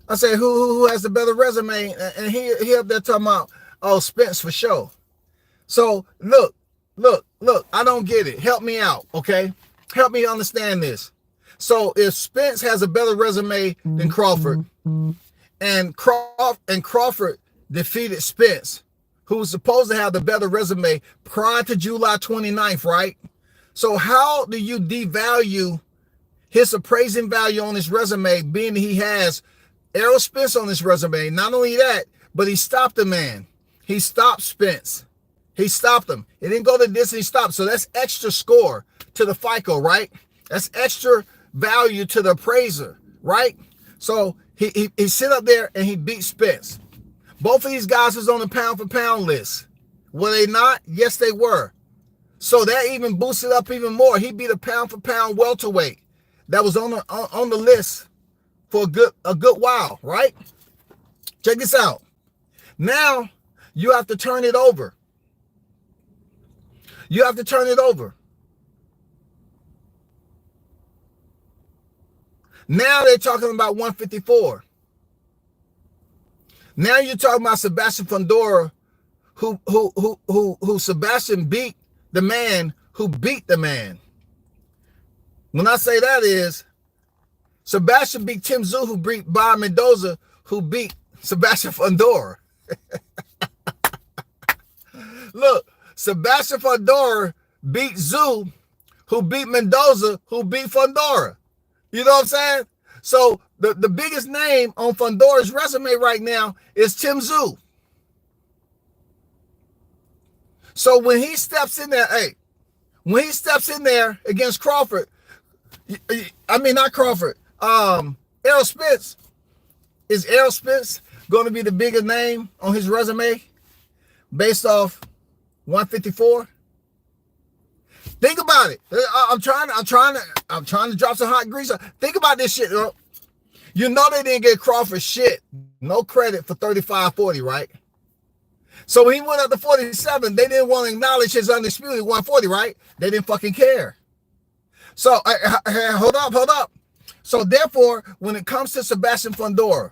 [SPEAKER 1] I said, who has the better resume? And he up there talking about, oh, Spence for sure. So look, I don't get it. Help me out, okay? Help me understand this. So if Spence has a better resume than Crawford, and Crawford defeated Spence, who was supposed to have the better resume prior to July 29th, right? So how do you devalue his appraising value on his resume, being that he has Errol Spence on his resume? Not only that, but he stopped the man. He stopped Spence. He stopped him. It didn't go the distance, he stopped. So that's extra score to the FICO, right? That's extra value to the appraiser, right? So he sit up there and he beat Spence. Both of these guys was on the pound for pound list. Were they not? Yes, they were. So that even boosted up even more. He beat a pound for pound welterweight that was on the list for a good while, right? Check this out. Now you have to turn it over. You have to turn it over. Now they're talking about 154. Now you're talking about Sebastian Fundora, who Sebastian beat the man who beat the man. When I say that is, Sebastian beat Tim Tszyu, who beat Brian Mendoza, who beat Sebastian Fundora. Look, Sebastian Fundora beat Tszyu, who beat Mendoza, who beat Fundora. You know what I'm saying? So the biggest name on Fundora's resume right now is Tim Tszyu. So when he steps in there, when he steps in there against Crawford, not Crawford, Errol Spence, is Errol Spence going to be the biggest name on his resume based off 154? Think about it. I'm trying to drop some hot grease. Think about this shit. You know they didn't get Crawford shit. No credit for 35-40, right? So when he went up to 47, they didn't want to acknowledge his undisputed 140, right? They didn't fucking care. So hold up. So therefore, when it comes to Sebastian Fundora,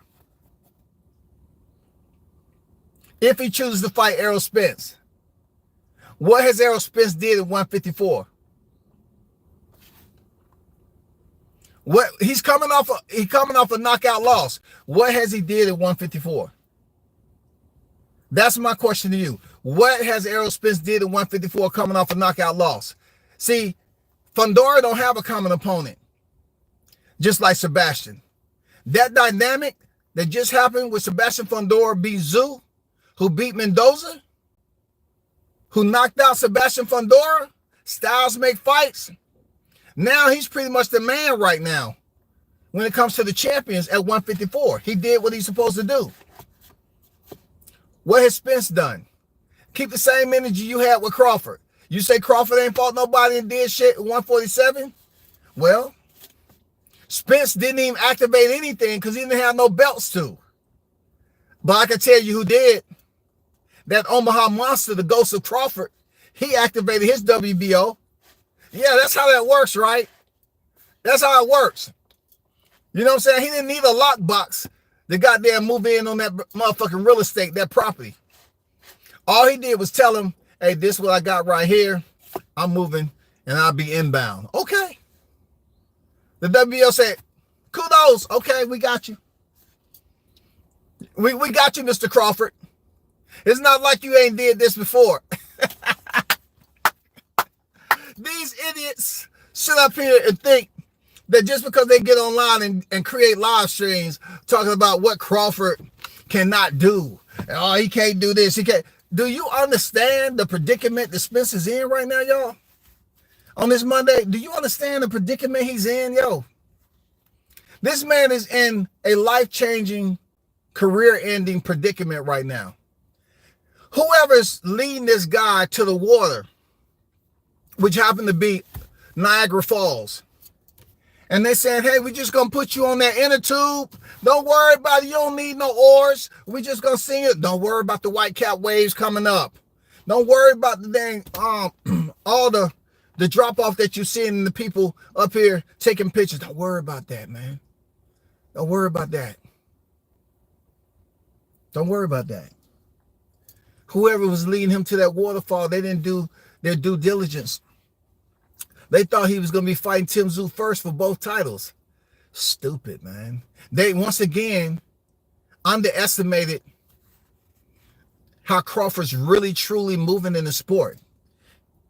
[SPEAKER 1] if he chooses to fight Errol Spence, what has Errol Spence did at 154? What he's coming off a knockout loss. What has he did at 154? That's my question to you. What has Errol Spence did at 154 coming off a knockout loss? See, Fundora don't have a common opponent, just like Sebastian. That dynamic that just happened with Sebastian Fundora beat Tszyu, who beat Mendoza, who knocked out Sebastian Fundora, styles make fights. Now he's pretty much the man right now when it comes to the champions at 154. He did what he's supposed to do. What has Spence done? Keep the same energy you had with Crawford. You say Crawford ain't fought nobody and did shit at 147? Well, Spence didn't even activate anything because he didn't have no belts to. But I can tell you who did. That Omaha Monster, the ghost of Crawford, he activated his WBO. Yeah, that's how that works, right? That's how it works. You know what I'm saying? He didn't need a lockbox to goddamn move in on that motherfucking real estate, that property. All he did was tell him, hey, this is what I got right here. I'm moving and I'll be inbound. Okay. The WBO said, kudos. Okay, we got you. We got you, Mr. Crawford. It's not like you ain't did this before. These idiots sit up here and think that just because they get online and create live streams talking about what Crawford cannot do. Oh, he can't do this. He can't. Do you understand the predicament that Spence is in right now, y'all? On this Monday, do you understand the predicament he's in, yo? This man is in a life-changing, career-ending predicament right now. Whoever's leading this guy to the water, which happened to be Niagara Falls, and they said, hey, we're just going to put you on that inner tube. Don't worry about it. You don't need no oars. We're just going to sing it. Don't worry about the white cap waves coming up. Don't worry about the dang, all the drop-off that you're seeing in the people up here taking pictures. Don't worry about that, man. Don't worry about that. Don't worry about that. Whoever was leading him to that waterfall, they didn't do their due diligence. They thought he was going to be fighting Tim Tszyu first for both titles. Stupid, man. They, once again, underestimated how Crawford's really, truly moving in the sport.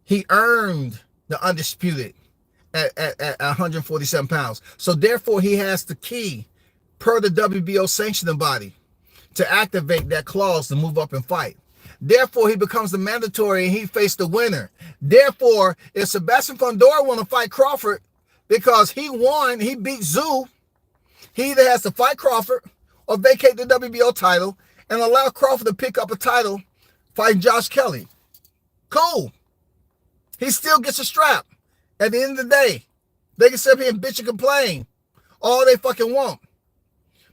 [SPEAKER 1] He earned the undisputed at 147 pounds. So, therefore, he has the key, per the WBO sanctioning body, to activate that clause to move up and fight. Therefore, he becomes the mandatory and he faced the winner. Therefore, if Sebastian Fundora want to fight Crawford because he won, he beat Tszyu, he either has to fight Crawford or vacate the WBO title and allow Crawford to pick up a title fighting Josh Kelly. Cool. He still gets a strap. At the end of the day, they can sit here and bitch and complain all they fucking want.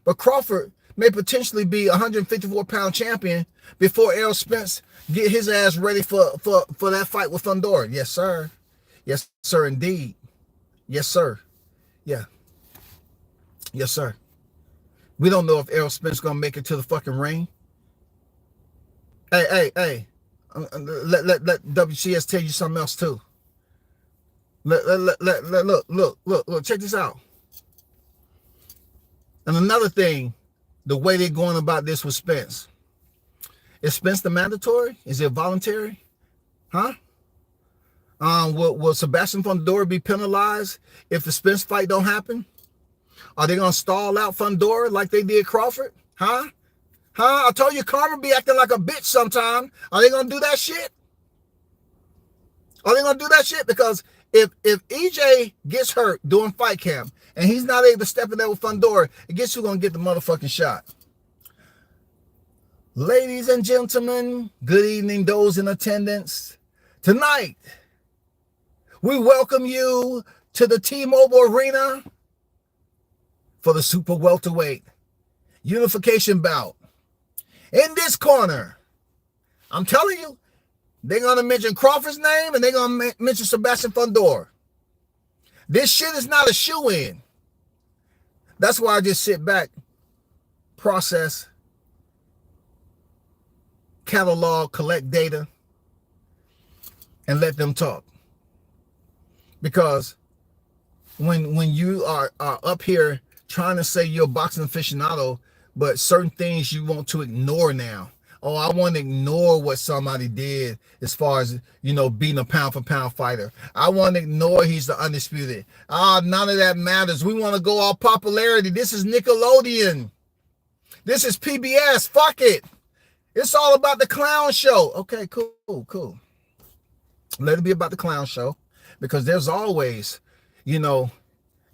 [SPEAKER 1] But Crawford may potentially be a 154-pound champion before Errol Spence get his ass ready for that fight with Fundora. Yes, sir. Yes, sir, indeed. Yes, sir. Yeah. Yes, sir. We don't know if Errol Spence is going to make it to the fucking ring. Hey. Let WCS tell you something else, too. Look, check this out. And another thing, the way they're going about this with Spence. Is Spence the mandatory? Is it voluntary? Huh? Will Sebastian Fundora be penalized if the Spence fight don't happen? Are they going to stall out Fundora like they did Crawford? Huh? I told you karma be acting like a bitch sometime. Are they going to do that shit? Are they going to do that shit? Because if EJ gets hurt doing fight camp and he's not able to step in there with Fundora, guess who's going to get the motherfucking shot? Ladies and gentlemen, good evening, those in attendance. Tonight, we welcome you to the T-Mobile Arena for the Super Welterweight Unification bout. In this corner, I'm telling you, they're going to mention Crawford's name and they're going to mention Sebastian Fundora. This shit is not a shoe-in. That's why I just sit back, process, catalog, collect data, and let them talk. Because when you are up here trying to say you're a boxing aficionado, but certain things you want to ignore now. Oh, I want to ignore what somebody did as far as, being a pound-for-pound fighter. I want to ignore he's the undisputed. None of that matters. We want to go all popularity. This is Nickelodeon. This is PBS. Fuck it. It's all about the clown show. Okay, cool. Let it be about the clown show, because there's always,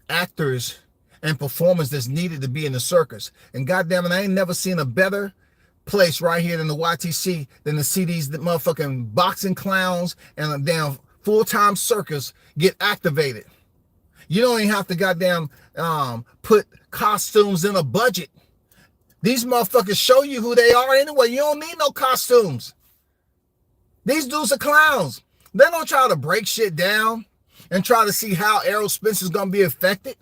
[SPEAKER 1] actors and performers that's needed to be in the circus. And goddamn it, I ain't never seen a better place right here in the YTC than to see these motherfucking boxing clowns and a damn full-time circus get activated. You don't even have to goddamn put costumes in a budget. These motherfuckers show you who they are anyway. You don't need no costumes. These dudes are clowns. They don't try to break shit down and try to see how Errol Spence is going to be affected.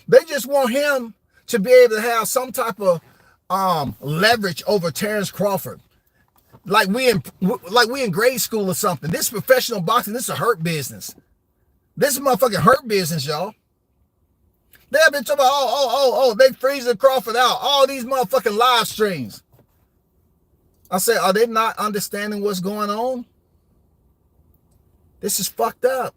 [SPEAKER 1] They just want him to be able to have some type of leverage over Terrence Crawford. Like we in grade school or something. This is professional boxing. This is a hurt business. This is motherfucking hurt business, y'all. They have been talking about, they freezing Crawford out. All these motherfucking live streams. I say, are they not understanding what's going on? This is fucked up.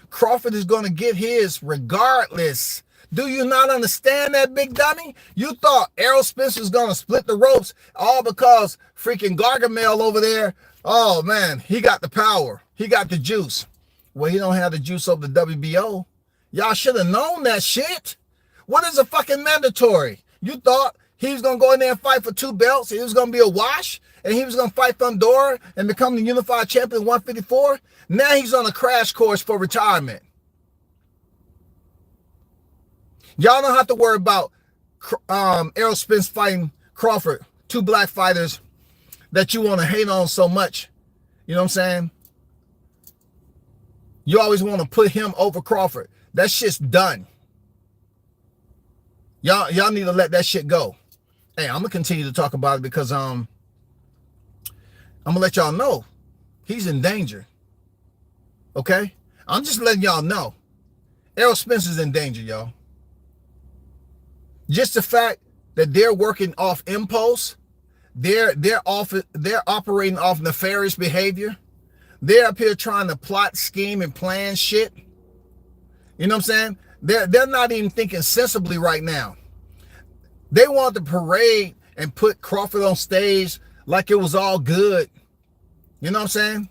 [SPEAKER 1] Crawford is going to get his regardless. Do you not understand that, big dummy? You thought Errol Spence was going to split the ropes all because freaking Gargamel over there, oh man, he got the power. He got the juice. Well, he don't have the juice over the WBO. Y'all should have known that shit. What is a fucking mandatory? You thought he was going to go in there and fight for 2 belts. It was going to be a wash. And he was going to fight Fundora and become the unified champion 154. Now he's on a crash course for retirement. Y'all don't have to worry about Errol Spence fighting Crawford. 2 black fighters that you want to hate on so much. You know what I'm saying? You always want to put him over Crawford. That shit's done. Y'all need to let that shit go. Hey, I'm going to continue to talk about it because I'm going to let y'all know he's in danger. Okay? I'm just letting y'all know. Errol Spence is in danger, y'all. Just the fact that they're working off impulse, they're operating off nefarious behavior. They're up here trying to plot, scheme, and plan shit. You know what I'm saying? They're not even thinking sensibly right now. They want to parade and put Crawford on stage like it was all good. You know what I'm saying?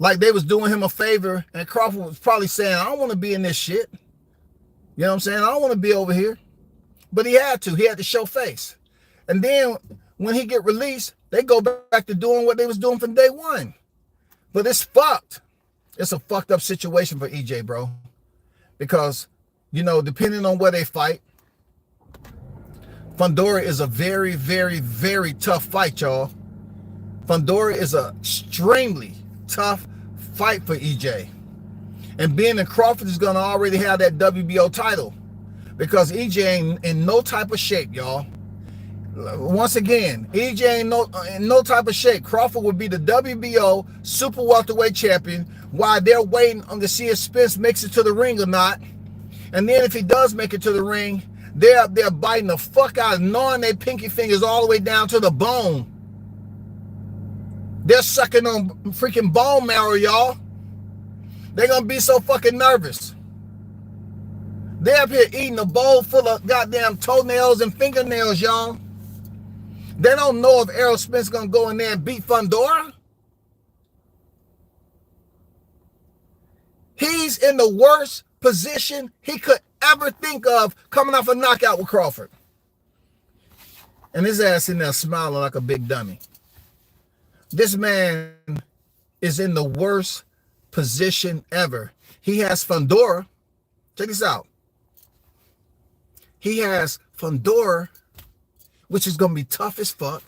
[SPEAKER 1] Like they was doing him a favor, and Crawford was probably saying, I don't want to be in this shit. You know what I'm saying? I don't want to be over here. But he had to. He had to show face. And then when he get released, they go back to doing what they was doing from day one. But it's fucked. It's a fucked up situation for EJ, bro. Because, you know, depending on where they fight, Fundora is a very, very, very tough fight, y'all. Fundora is a extremely tough fight for EJ. And being in Crawford is going to already have that WBO title. Because EJ ain't in no type of shape, y'all. Once again, EJ ain't in no type of shape. Crawford would be the WBO super welterweight champion while they're waiting on to see if Spence makes it to the ring or not. And then if he does make it to the ring, they're up there biting the fuck out, gnawing their pinky fingers all the way down to the bone. They're sucking on freaking bone marrow, y'all. They're going to be so fucking nervous. They're up here eating a bowl full of goddamn toenails and fingernails, y'all. They don't know if Errol Spence is going to go in there and beat Fundora. He's in the worst position he could ever think of coming off a knockout with Crawford. And his ass in there smiling like a big dummy. This man is in the worst position ever. He has Fundora. Check this out. He has Fundora, which is going to be tough as fuck.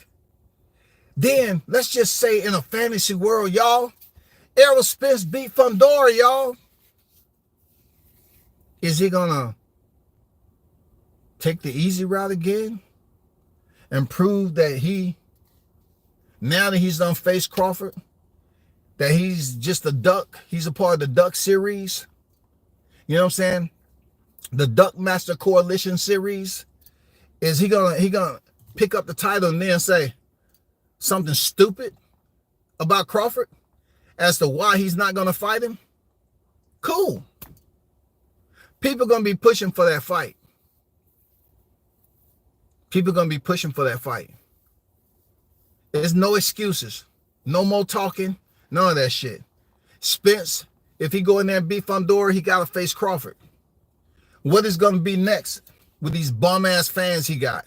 [SPEAKER 1] Then, let's just say in a fantasy world, y'all, Errol Spence beat Fundora, y'all. Is he going to take the easy route again and prove that now that he's done faced Crawford, that he's just a duck? He's a part of the Duck series. You know what I'm saying? The Duck Master Coalition series. Is he gonna pick up the title and then say something stupid about Crawford as to why he's not gonna fight him? Cool. People gonna be pushing for that fight. People gonna be pushing for that fight. There's no excuses. No more talking. None of that shit. Spence, if he go in there and beat Fundora, he gotta face Crawford. What is gonna be next with these bum-ass fans he got?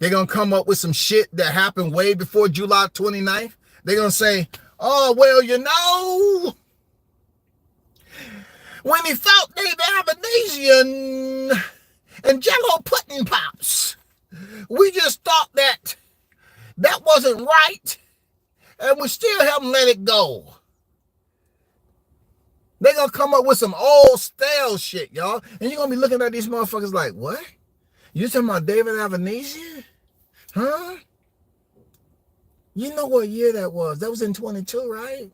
[SPEAKER 1] They're gonna come up with some shit that happened way before July 29th. They're gonna say, oh, well, you know, when he fought David Abenasian and Jello Pudding Pops, we just thought that wasn't right. and we still haven't let it go. They're going to come up with some old stale shit, y'all. And you're going to be looking at these motherfuckers like, what? You talking about David Avanesian? Huh? You know what year that was? That was in 22, right?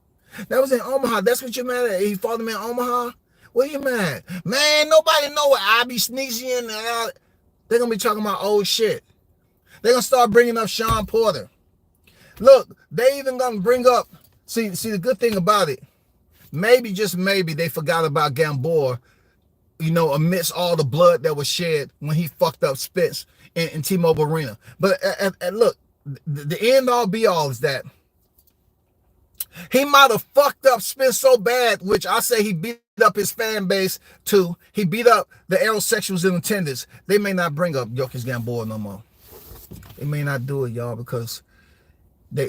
[SPEAKER 1] That was in Omaha. That's what you're mad at? He fought him in Omaha? What are you mad? Man, nobody know what I be sneezing. They're going to be talking about old shit. They're going to start bringing up Sean Porter. Look, they even going to bring up, see the good thing about it, maybe, just maybe, they forgot about Gamboa, you know, amidst all the blood that was shed when he fucked up Spence in T-Mobile Arena. But look, the end all be all is that he might have fucked up Spence so bad, which I say he beat up his fan base too. He beat up the aerosexuals in attendance. They may not bring up Jokic Gamboa no more. They may not do it, y'all, because they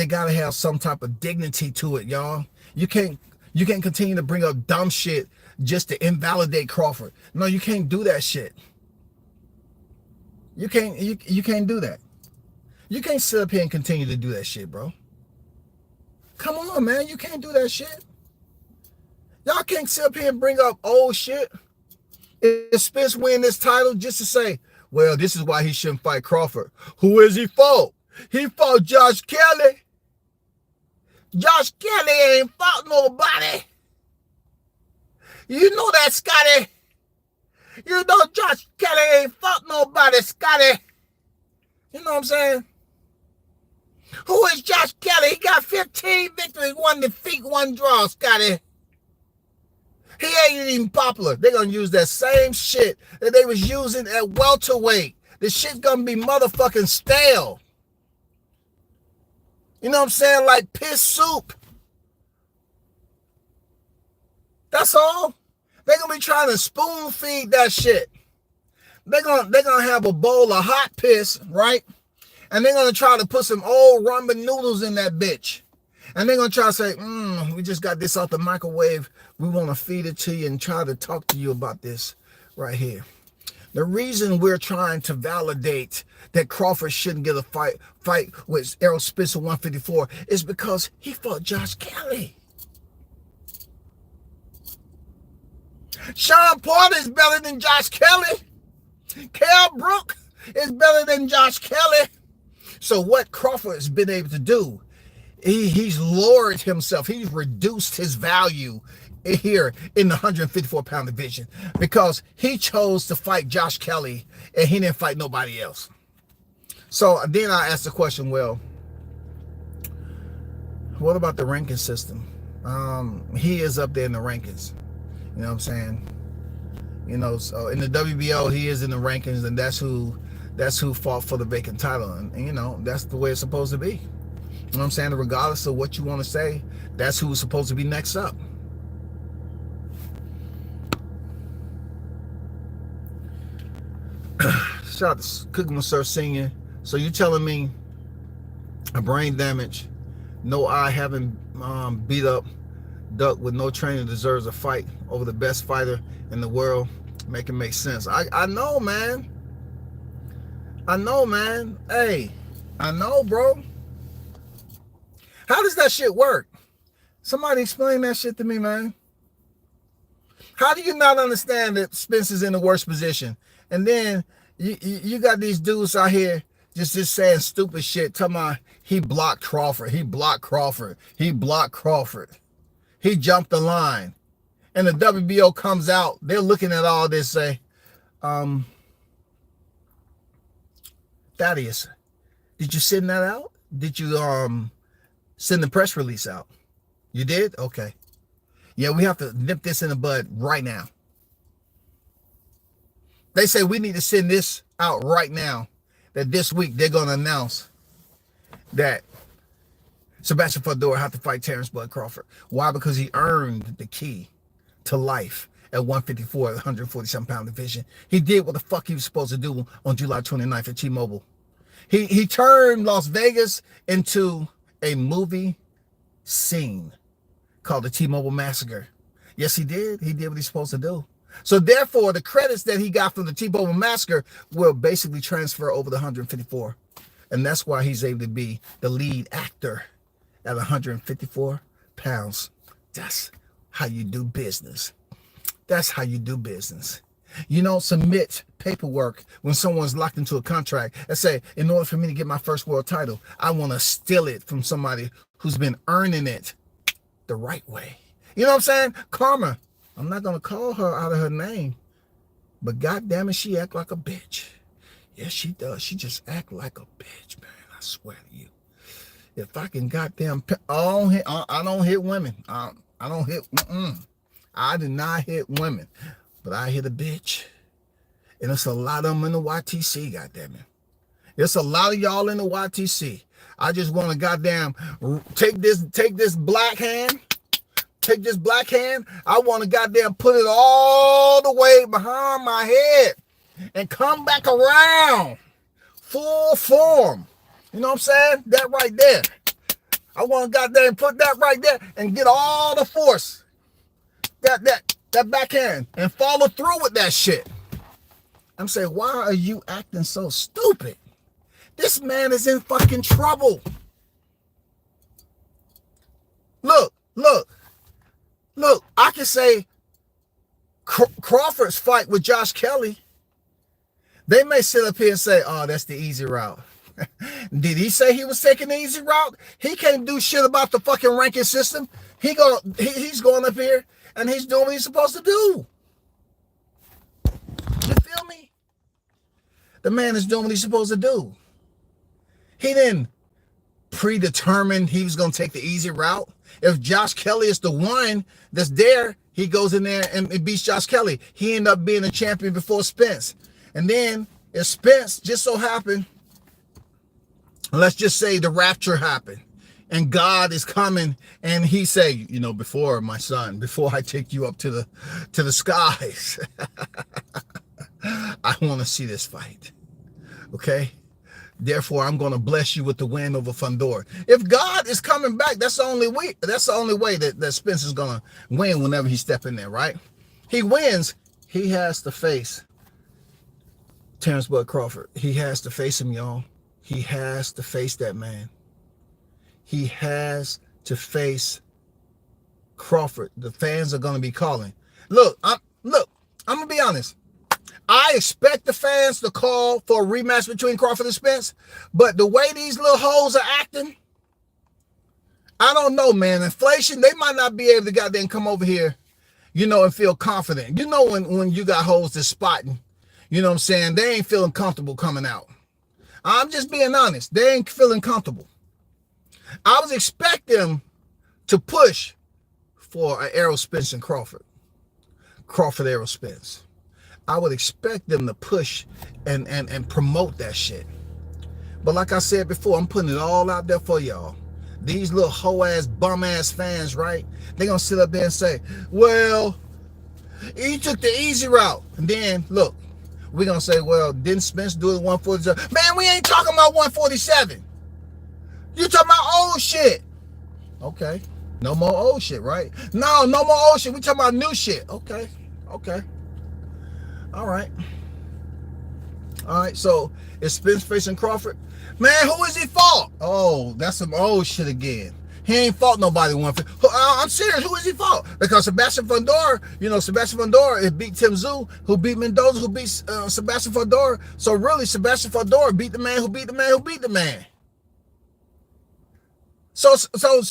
[SPEAKER 1] gotta have some type of dignity to it, y'all. You can't continue to bring up dumb shit just to invalidate Crawford. No, you can't do that shit. You can't do that. You can't sit up here and continue to do that shit, bro. Come on, man. You can't do that shit. Y'all can't sit up here and bring up old shit. If Spence win this title just to say, well, this is why he shouldn't fight Crawford. Who is he fought? He fought Josh Kelly. Josh Kelly ain't fought nobody. You know that, Scotty. You know Josh Kelly ain't fought nobody, Scotty. You know what I'm saying? Who is Josh Kelly? He got 15 victories, 1 defeat, 1 draw, Scotty. He ain't even popular. They're going to use that same shit that they was using at welterweight. This shit's going to be motherfucking stale. You know what I'm saying? Like piss soup. That's all. They're going to be trying to spoon feed that shit. They're gonna have a bowl of hot piss, right? And they're going to try to put some old ramen noodles in that bitch. And they're going to try to say, we just got this out the microwave. We want to feed it to you and try to talk to you about this right here. The reason we're trying to validate that Crawford shouldn't get a fight with Errol Spence at 154 is because he fought Josh Kelly. Sean Porter is better than Josh Kelly. Kell Brook is better than Josh Kelly. So what Crawford has been able to do, he's lowered himself. He's reduced his value here in the 154-pound division because he chose to fight Josh Kelly and he didn't fight nobody else. So then I asked the question, well, what about the ranking system? He is up there in the rankings. You know what I'm saying? You know, so in the WBO, he is in the rankings, and that's who fought for the vacant title. And you know, that's the way it's supposed to be. You know what I'm saying? Regardless of what you want to say, that's who's supposed to be next up. Shout out to Cookie Monsieur Senior. So you're telling me a brain damage, no eye, having beat up duck with no training deserves a fight over the best fighter in the world? Make it make sense. I know, man. I know, man. Hey, I know, bro. How does that shit work? Somebody explain that shit to me, man. How do you not understand that Spence is in the worst position? And then you got these dudes out here just saying stupid shit, talking about he blocked Crawford, he blocked Crawford, he blocked Crawford. He jumped the line. And the WBO comes out, they're looking at all this, say, Thaddeus, did you send that out? Did you send the press release out? You did? Okay. Yeah, we have to nip this in the bud right now. They say we need to send this out right now, that this week they're going to announce that Sebastian Fundora had to fight Terrence Bud Crawford. Why? Because he earned the key to life at 154, 147-pound division. He did what the fuck he was supposed to do on July 29th at T-Mobile. He turned Las Vegas into a movie scene called the T-Mobile Massacre. Yes, he did. He did what he's supposed to do. So therefore, the credits that he got from the T-Mobile Massacre will basically transfer over the 154 And that's why he's able to be the lead actor at 154 pounds. That's how you do business. That's how you do business. You don't submit paperwork when someone's locked into a contract and say, in order for me to get my first world title, I want to steal it from somebody who's been earning it the right way. You know what I'm saying? Karma. I'm not going to call her out of her name, but goddamn it, she act like a bitch. Yes, she does. She just act like a bitch, man. I swear to you. If I can goddamn, I don't hit women. I don't hit, I do not hit women. But I hit a bitch. And it's a lot of them in the YTC, goddammit. There's a lot of y'all in the YTC. I just want to goddamn take this black hand. Take this black hand. I want to goddamn put it all the way behind my head and come back around. Full form. You know what I'm saying? That right there. I want to goddamn put that right there and get all the force. That backhand and follow through with that shit. I'm saying, why are you acting so stupid? This man is in fucking trouble. Look. I can say Crawford's fight with Josh Kelly. They may sit up here and say, oh, that's the easy route. Did he say he was taking the easy route? He can't do shit about the fucking ranking system. He's going up here and he's doing what he's supposed to do. You feel me? The man is doing what he's supposed to do. He didn't predetermine he was going to take the easy route. If Josh Kelly is the one that's there, he goes in there and beats Josh Kelly. He ended up being a champion before Spence. And then if Spence just so happened, let's just say the rapture happened and God is coming and he say, you know, before my son, before I take you up to the skies, I want to see this fight. Okay. Therefore, I'm going to bless you with the win over Fundora. If God is coming back, that's the only way that Spence is going to win whenever he step in there, right? He wins. He has to face Terrence Bud Crawford. He has to face him, y'all. He has to face that man. He has to face Crawford. The fans are going to be calling. Look, I'm going to be honest. I expect the fans to call for a rematch between Crawford and Spence, but the way these little hoes are acting, I don't know, man. Inflation, they might not be able to goddamn come over here, you know, and feel confident. You know, when you got hoes that's spotting, you know what I'm saying? They ain't feeling comfortable coming out. I'm just being honest. They ain't feeling comfortable. I was expecting them to push for an Errol Spence and Crawford. Crawford, Errol Spence. I would expect them to push and promote that shit. But like I said before, I'm putting it all out there for y'all. These little hoe-ass, bum-ass fans, right? They're going to sit up there and say, well, he took the easy route. And then, look, we're going to say, well, didn't Spence do it at 147? Man, we ain't talking about 147. You talking about old shit. Okay. No more old shit, right? No more old shit. We talking about new shit. Okay. All right. So is Spence facing Crawford? Man, who is he fought? Oh, that's some old shit again. He ain't fought nobody. I'm serious. Who is he fought? Because Sebastian Fundora, you know, Sebastian Fundora, it beat Tim Tszyu, who beat Mendoza, who beat Sebastian Fundora. So really, Sebastian Fundora beat the man who beat the man who beat the man. So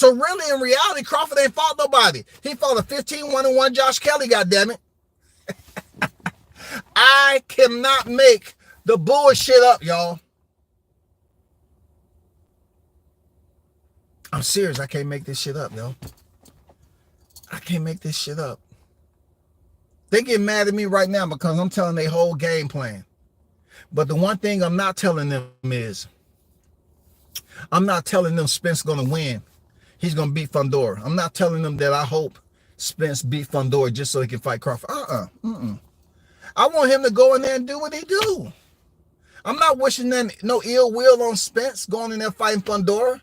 [SPEAKER 1] really, in reality, Crawford ain't fought nobody. He fought a 15-1-1 Josh Kelly, goddammit. I cannot make the bullshit up, y'all. I'm serious. I can't make this shit up, yo. I can't make this shit up. They get mad at me right now because I'm telling their whole game plan. But the one thing I'm not telling them is, I'm not telling them Spence going to win. He's going to beat Fundora. I'm not telling them that I hope Spence beat Fundora just so he can fight Crawford. I want him to go in there and do what he do. I'm not wishing no ill will on Spence going in there fighting Fundora.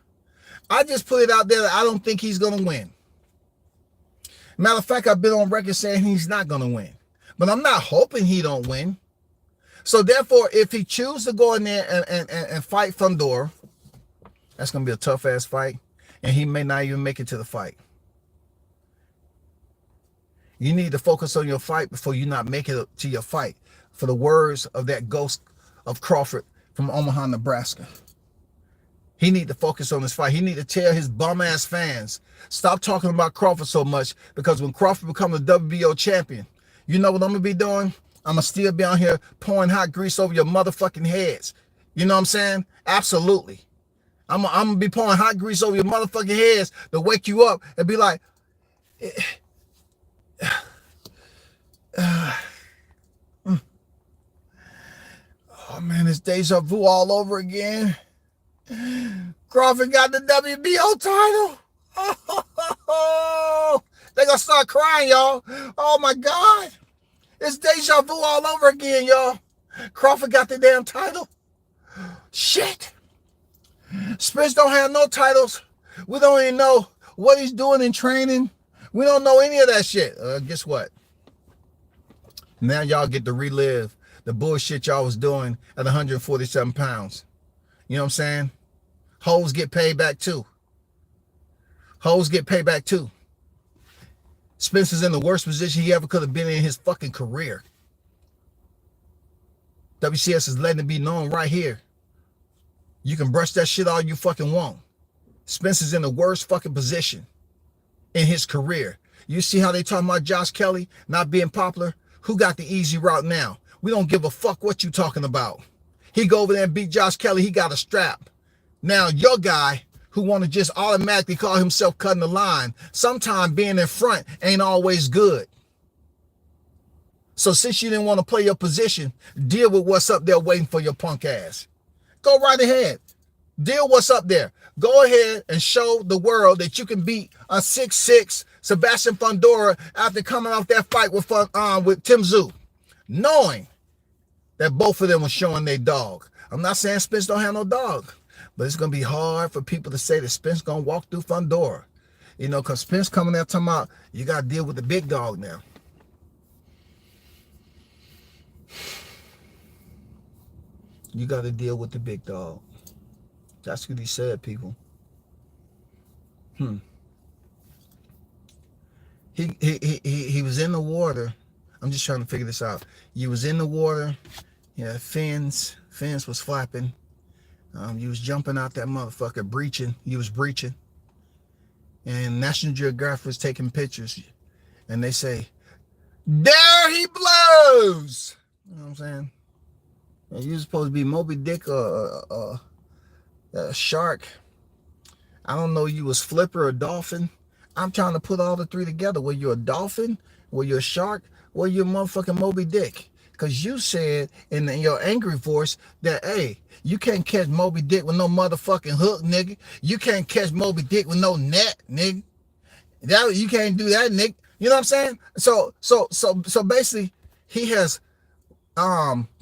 [SPEAKER 1] I just put it out there that I don't think he's going to win. Matter of fact, I've been on record saying he's not going to win. But I'm not hoping he don't win. So therefore, if he chooses to go in there and fight Fundora, that's going to be a tough ass fight. And he may not even make it to the fight. You need to focus on your fight before you not make it to your fight. For the words of that ghost of Crawford from Omaha, Nebraska. He need to focus on his fight. He need to tell his bum ass fans, stop talking about Crawford so much, because when Crawford becomes the WBO champion, you know what I'm going to be doing? I'm going to still be on here pouring hot grease over your motherfucking heads. You know what I'm saying? Absolutely. I'm going to be pouring hot grease over your motherfucking heads to wake you up and be like, oh man, it's deja vu all over again. Crawford got the WBO title. Oh, they're going to start crying, y'all. Oh my God. It's deja vu all over again, y'all. Crawford got the damn title. Shit. Spence don't have no titles. We don't even know what he's doing in training. We don't know any of that shit. Guess what? Now y'all get to relive the bullshit y'all was doing at 147 pounds. You know what I'm saying? Hoes get paid back too. Hoes get paid back too. Spence is in the worst position he ever could have been in his fucking career. WCS is letting it be known right here. You can brush that shit all you fucking want. Spence is in the worst fucking position in his career. You see how they talking about Josh Kelly not being popular? Who got the easy route now? We don't give a fuck what you talking about. He go over there and beat Josh Kelly. He got a strap. Now your guy who want to just automatically call himself cutting the line, sometimes being in front ain't always good. So since you didn't want to play your position, deal with what's up there waiting for your punk ass. Go right ahead. Deal what's up there. Go ahead and show the world that you can beat a 6'6" Sebastian Fundora after coming off that fight with Tim Tszyu, knowing that both of them were showing their dog. I'm not saying Spence don't have no dog, but it's going to be hard for people to say that Spence going to walk through Fundora. You know, because Spence coming there talking about, you got to deal with the big dog now. You got to deal with the big dog. That's what he said, people. He was in the water. I'm just trying to figure this out. He was in the water. Yeah, fins was flapping. You was jumping out that motherfucker, breaching. You was breaching. And National Geographic was taking pictures. And they say, there he blows. You know what I'm saying? And you supposed to be Moby Dick or a shark. I don't know, you was Flipper or dolphin. I'm trying to put all the three together. Were you a dolphin? Were you a shark? Were you a motherfucking Moby Dick? Because you said in your angry voice that, hey, you can't catch Moby Dick with no motherfucking hook, nigga. You can't catch Moby Dick with no net, nigga. You can't do that, nigga. You know what I'm saying? So basically, he has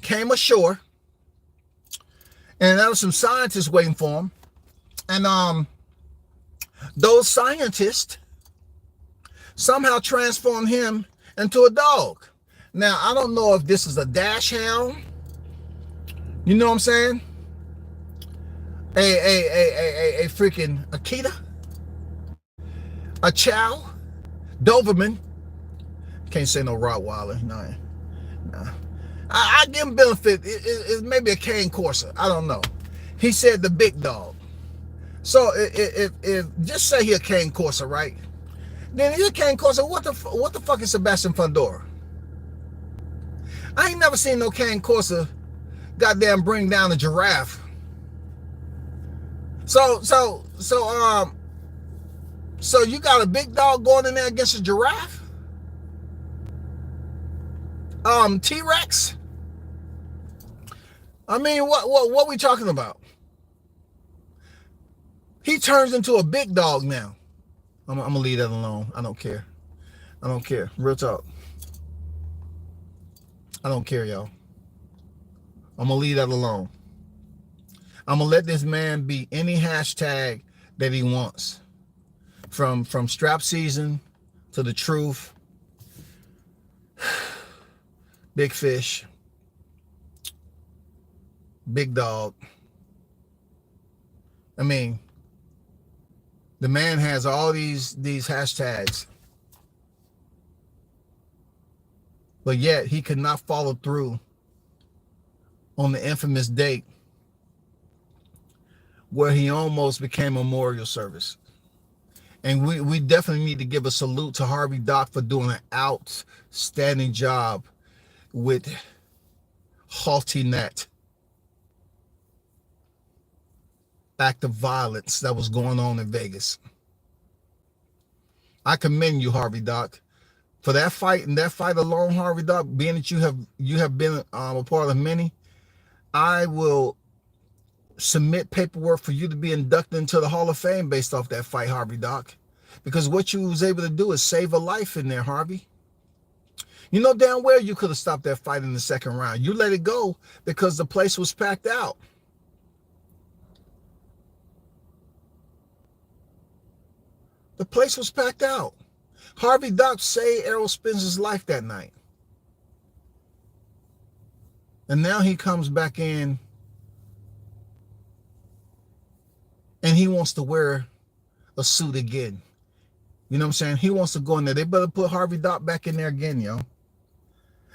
[SPEAKER 1] came ashore, and there was some scientists waiting for him. And those scientists somehow transformed him into a dog. Now, I don't know if this is a dash hound. You know what I'm saying? A freaking Akita, a Chow, Doberman. Can't say no Rottweiler. No. I give him benefit. It may be a cane corso. I don't know. He said the big dog. So if just say he a cane corso, right? Then if he's a cane corso, what the fuck is Sebastian Fundora? I ain't never seen no cane corso goddamn bring down a giraffe. So you got a big dog going in there against a giraffe? T-Rex? I mean, what we talking about? He turns into a big dog now. I'm gonna leave that alone. I don't care. Real talk. I don't care, y'all. I'm gonna leave that alone. I'm gonna let this man be any hashtag that he wants. From strap season to the truth. Big fish. big dog. I mean, the man has all these hashtags, but yet he could not follow through on the infamous date where he almost became a memorial service. And we definitely need to give a salute to Harvey Doc for doing an outstanding job with halting that act of violence that was going on in Vegas. I commend you, Harvey Doc, for that fight, and that fight alone, Harvey Doc, being that you have been a part of many. I will submit paperwork for you to be inducted into the Hall of Fame based off that fight, Harvey Doc, because what you was able to do is save a life in there, Harvey. You know damn well you could have stopped that fight in the second round. You let it go because the place was packed out. The place was packed out. Harvey Doc saved Errol Spence's life that night. And now he comes back in and he wants to wear a suit again. You know what I'm saying? He wants to go in there. They better put Harvey Doc back in there again, yo.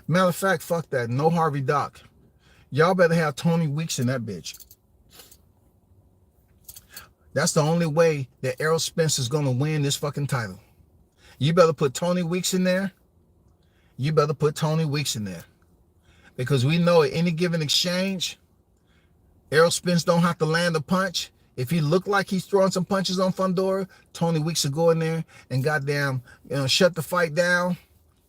[SPEAKER 1] Matter of fact, fuck that. No Harvey Doc. Y'all better have Tony Weeks in that bitch. That's the only way that Errol Spence is going to win this fucking title. You better put Tony Weeks in there. You better put Tony Weeks in there. Because we know at any given exchange, Errol Spence don't have to land a punch. If he look like he's throwing some punches on Fundora, Tony Weeks will go in there and goddamn, shut the fight down.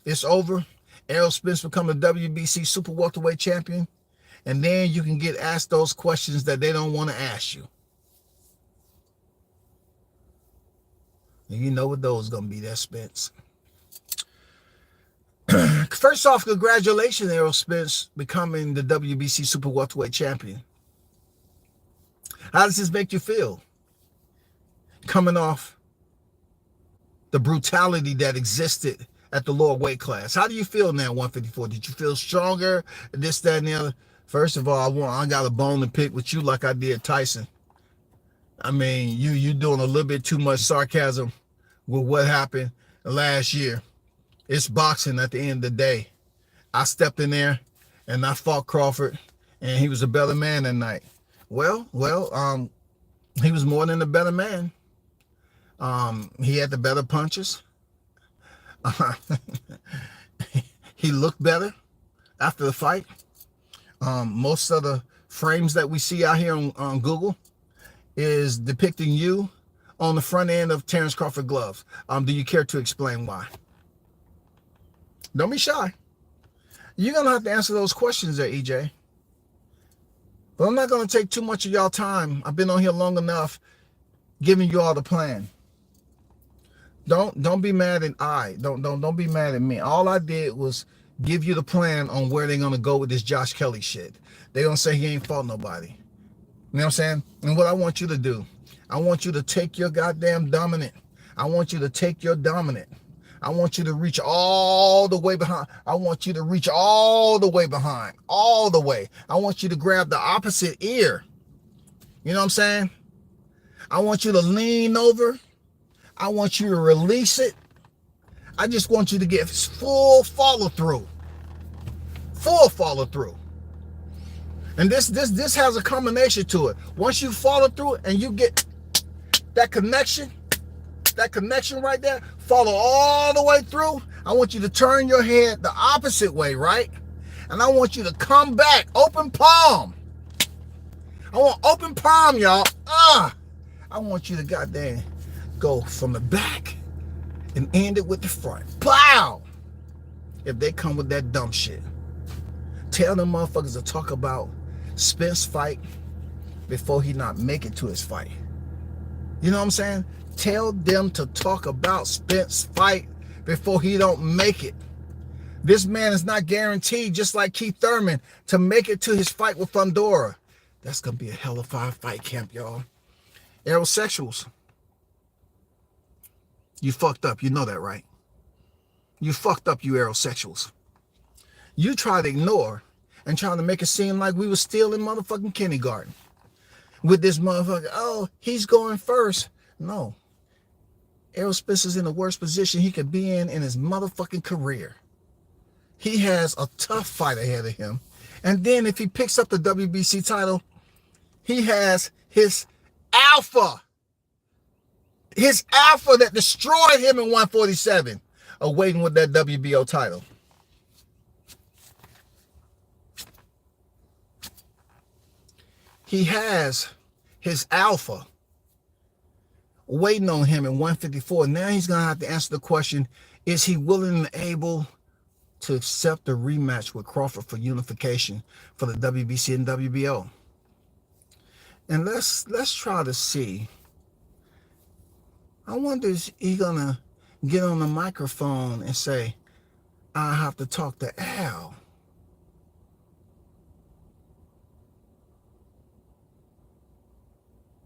[SPEAKER 1] It's over. Errol Spence become the WBC Super Welterweight Champion. And then you can get asked those questions that they don't want to ask you. And you know what those going to be, that Spence. First off, congratulations, Errol Spence, becoming the WBC Super Welterweight Champion. How does this make you feel? Coming off the brutality that existed at the lower weight class. How do you feel now, 154? Did you feel stronger? This, that, and the other? First of all, I got a bone to pick with you like I did Tyson. I mean, you doing a little bit too much sarcasm with what happened last year. It's boxing at the end of the day. I stepped in there and I fought Crawford, and he was a better man that night. Well, he was more than a better man. He had the better punches. He looked better after the fight. Most of the frames that we see out here on Google is depicting you on the front end of Terrence Crawford gloves. Do you care to explain why? Don't be shy. You're going to have to answer those questions there, EJ. But I'm not going to take too much of y'all time. I've been on here long enough giving you all the plan. Don't be mad at don't be mad at me. All I did was give you the plan on where they're going to go with this Josh Kelly shit. They're going to say he ain't fought nobody. You know what I'm saying? And what I want you to do, I want you to take your goddamn dominant. I want you to take your dominant. I want you to reach all the way behind. I want you to reach all the way behind. All the way. I want you to grab the opposite ear. You know what I'm saying? I want you to lean over. I want you to release it. I just want you to get full follow through. Full follow through. And this has a combination to it. Once you follow through it and you get that connection right there, follow all the way through. I want you to turn your head the opposite way, right? And I want you to come back, open palm. I want open palm, y'all. I want you to goddamn go from the back and end it with the front. Pow! If they come with that dumb shit, tell them motherfuckers to talk about Spence fight before he not make it to his fight. You know what I'm saying? Tell them to talk about Spence fight before he don't make it. This man is not guaranteed, just like Keith Thurman, to make it to his fight with Fundora. That's going to be a hell of a fight camp, y'all. Aerosexuals. You fucked up. You know that, right? You fucked up, you aerosexuals. You try to ignore and trying to make it seem like we were still in motherfucking kindergarten with this motherfucker. Oh, he's going first. No. Errol Spence is in the worst position he could be in his motherfucking career. He has a tough fight ahead of him. And then if he picks up the WBC title, he has his alpha that destroyed him in 147, awaiting with that WBO title. He has his alpha waiting on him in 154. Now he's going to have to answer the question, is he willing and able to accept the rematch with Crawford for unification for the WBC and WBO? And let's try to see. I wonder if he's going to get on the microphone and say, I have to talk to Al.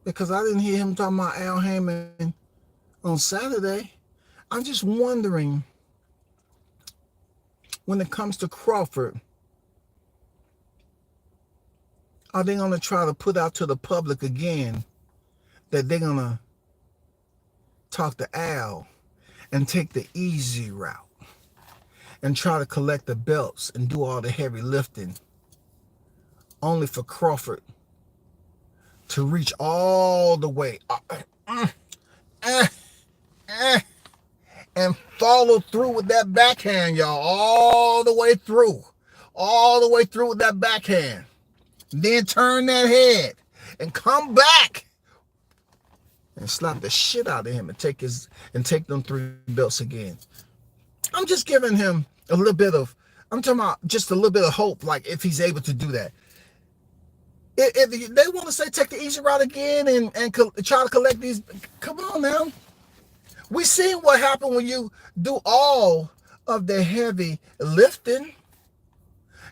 [SPEAKER 1] Because I didn't hear him talking about Al Heyman on Saturday. I'm just wondering, when it comes to Crawford, are they going to try to put out to the public again that they're going to talk to Al and take the easy route and try to collect the belts and do all the heavy lifting, only for Crawford to reach all the way and follow through with that backhand, y'all, all the way through with that backhand, then turn that head and come back and slap the shit out of him and take them 3 belts again. I'm just giving him a little bit of, I'm talking about just a little bit of hope, like if he's able to do that. If they want to say take the easy route again and try to collect these, come on now. We seen what happened when you do all of the heavy lifting,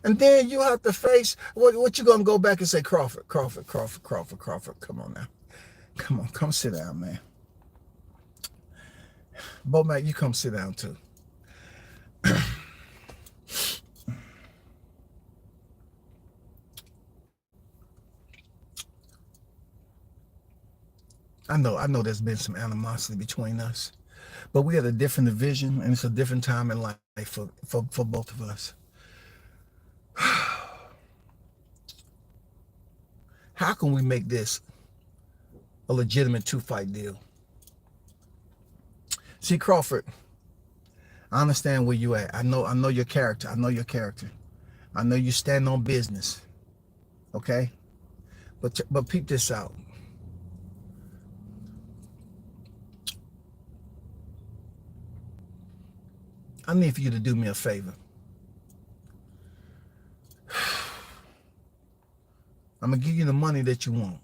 [SPEAKER 1] and then you have to face what you gonna go back and say, Crawford. Come on now, come sit down, man. Bo Mac, you come sit down too. I know there's been some animosity between us, but we had a different division, and it's a different time in life for both of us. How can we make this a legitimate 2-fight deal? See, Crawford, I understand where you at. I know your character. I know you stand on business. Okay? But peep this out. I need for you to do me a favor. I'm going to give you the money that you want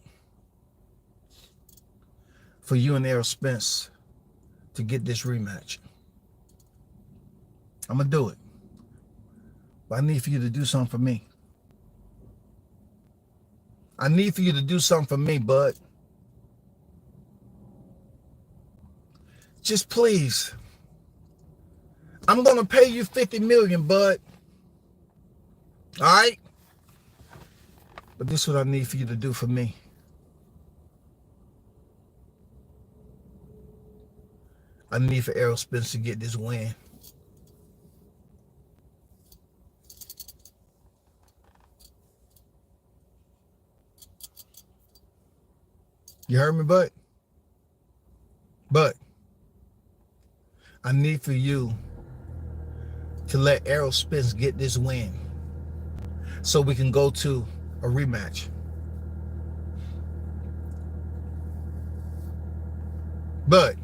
[SPEAKER 1] for you and Errol Spence to get this rematch. I'm going to do it. But I need for you to do something for me. I need for you to do something for me, bud. Just please. I'm going to pay you $50 million, bud. All right? But this is what I need for you to do for me. I need for Errol Spence to get this win. You heard me, bud? But I need for you to let Errol Spence get this win so we can go to a rematch. But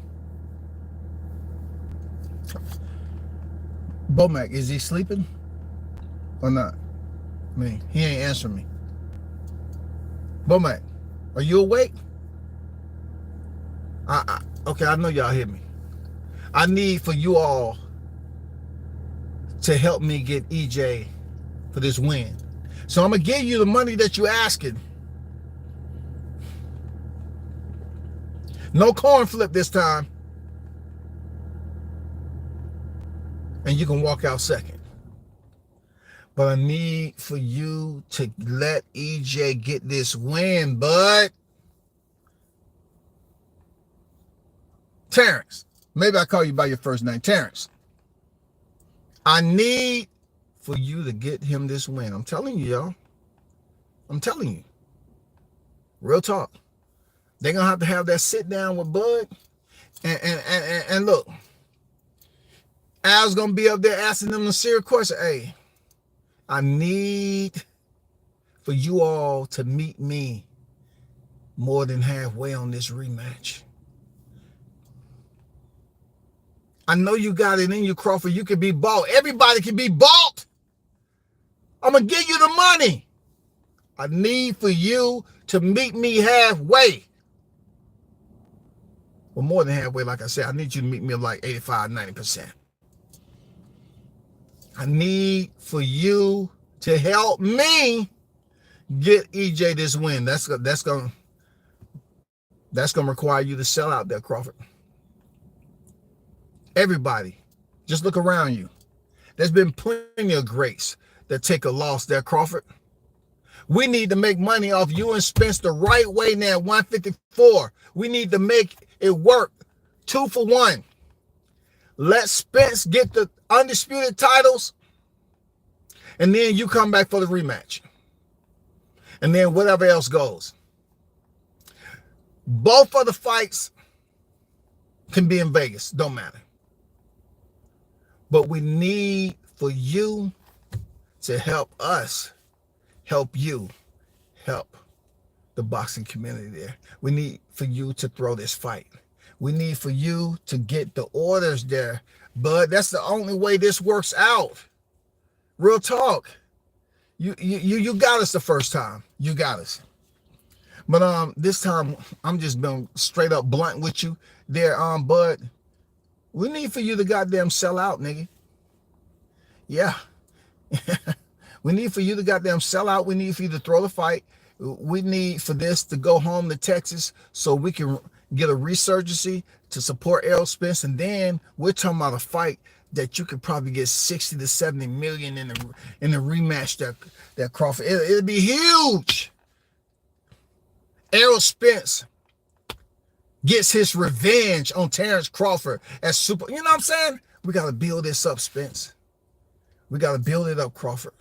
[SPEAKER 1] Bomac, is he sleeping or not? I mean, he ain't answering me. Bomac, are you awake? Okay, I know y'all hear me. I need for you all to help me get EJ for this win. So I'm going to give you the money that you're asking. No coin flip this time. And you can walk out second. But I need for you to let EJ get this win, bud. Terrence. Maybe I call you by your first name. Terrence. I need for you to get him this win. I'm telling you, y'all. I'm telling you. Real talk. They're going to have that sit down with Bud. And look, Al's going to be up there asking them the serious question. Hey, I need for you all to meet me more than halfway on this rematch. I know you got it in you, Crawford. You can be bought. Everybody can be bought. I'm going to give you the money. I need for you to meet me halfway. Well, more than halfway, like I said, I need you to meet me like 85, 90%. I need for you to help me get EJ this win. That's gonna require you to sell out there, Crawford. Everybody, just look around you. There's been plenty of greats that take a loss there, Crawford. We need to make money off you and Spence the right way now, 154. We need to make it work 2 for 1. Let Spence get the undisputed titles, and then you come back for the rematch. And then whatever else goes. Both of the fights can be in Vegas. Don't matter. But we need for you to help us, help you, help the boxing community there. We need for you to throw this fight. We need for you to get the orders there. But that's the only way this works out. Real talk. You got us the first time. You got us. But this time I'm just being straight up blunt with you there, Bud. We need for you to goddamn sell out, nigga. Yeah. We need for you to goddamn sell out. We need for you to throw the fight. We need for this to go home to Texas so we can get a resurgency to support Errol Spence. And then we're talking about a fight that you could probably get 60 to 70 million in the rematch that Crawford. It'll be huge. Errol Spence gets his revenge on Terrence Crawford as super. You know what I'm saying? We got to build this up, Spence. We got to build it up, Crawford.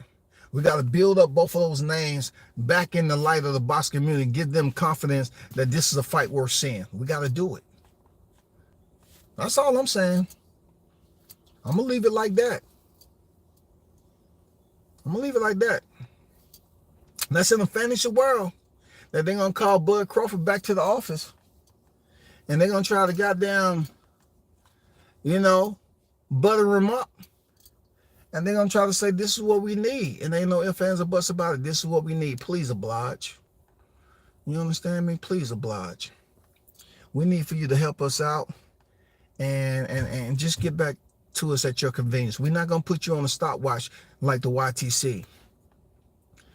[SPEAKER 1] We got to build up both of those names back in the light of the boxing community, give them confidence that this is a fight worth seeing. We got to do it. That's all I'm saying. I'm going to leave it like that. I'm going to leave it like that. That's in a fantasy world that they're going to call Bud Crawford back to the office. And they're going to try to goddamn, butter him up. And they're going to try to say, this is what we need. And ain't no ifs, ands, or buts about it. This is what we need. Please oblige. You understand me? Please oblige. We need for you to help us out and just get back to us at your convenience. We're not going to put you on a stopwatch like the YTC.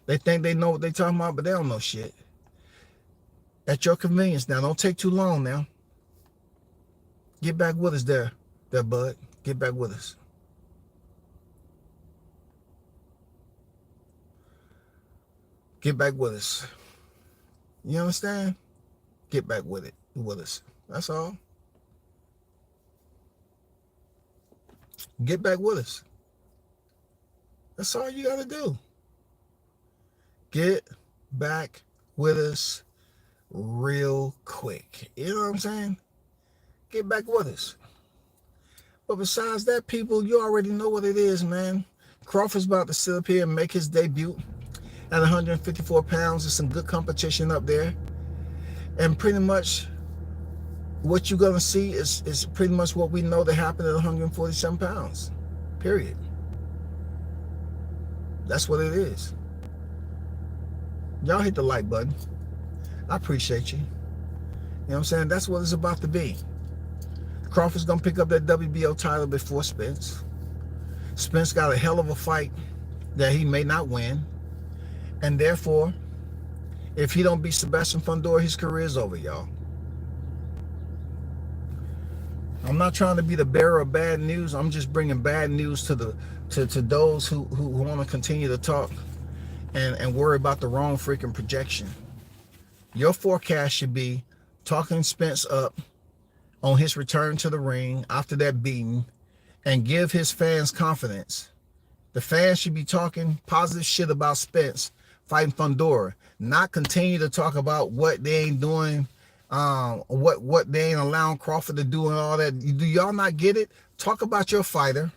[SPEAKER 1] They think they know what they're talking about, but they don't know shit. At your convenience now. Don't take too long now. Get back with us there, Bud. Get back with us. Get back with us. You understand? Get back with us. That's all. Get back with us. That's all you got to do. Get back with us real quick. You know what I'm saying? Get back with us. But besides that, people, you already know what it is, man. Crawford's about to sit up here and make his debut at 154 pounds. There's some good competition up there. And pretty much what you're going to see is pretty much what we know that happened at 147 pounds. Period. That's what it is. Y'all hit the like button. I appreciate you. You know what I'm saying? That's what it's about to be. Crawford's going to pick up that WBO title before Spence. Spence got a hell of a fight that he may not win. And therefore, if he don't beat Sebastian Fundora, his career is over, y'all. I'm not trying to be the bearer of bad news. I'm just bringing bad news to those who want to continue to talk and worry about the wrong freaking projection. Your forecast should be talking Spence up on his return to the ring after that beating and give his fans confidence. The fans should be talking positive shit about Spence fighting Fundora, not continue to talk about what they ain't doing, what they ain't allowing Crawford to do and all that. Do y'all not get it? Talk about your fighter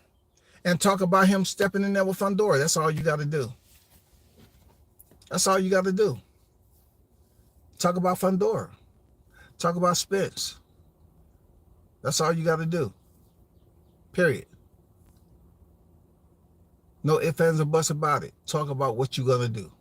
[SPEAKER 1] and talk about him stepping in there with Fundora. That's all you got to do. That's all you got to do. Talk about Fundora. Talk about Spence. That's all you got to do. Period. No ifs, ands, or buts about it. Talk about what you're going to do.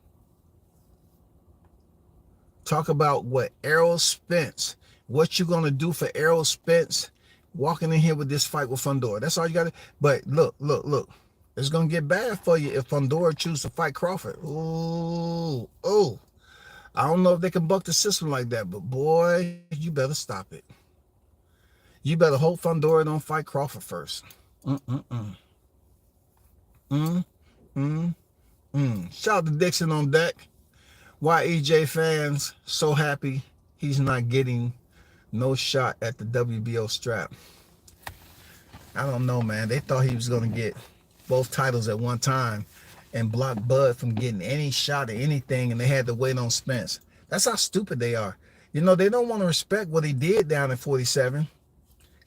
[SPEAKER 1] Talk about what Errol Spence, what you're going to do for Errol Spence walking in here with this fight with Fundora. That's all you got to. But look. It's going to get bad for you if Fundora chooses to fight Crawford. Ooh. I don't know if they can buck the system like that, but boy, you better stop it. You better hope Fundora don't fight Crawford first. Shout out to Dixon on deck. Why EJ fans so happy he's not getting no shot at the WBO strap? I don't know, man. They thought he was going to get both titles at one time and block Bud from getting any shot at anything, and they had to wait on Spence. That's how stupid they are. You know, they don't want to respect what he did down at 47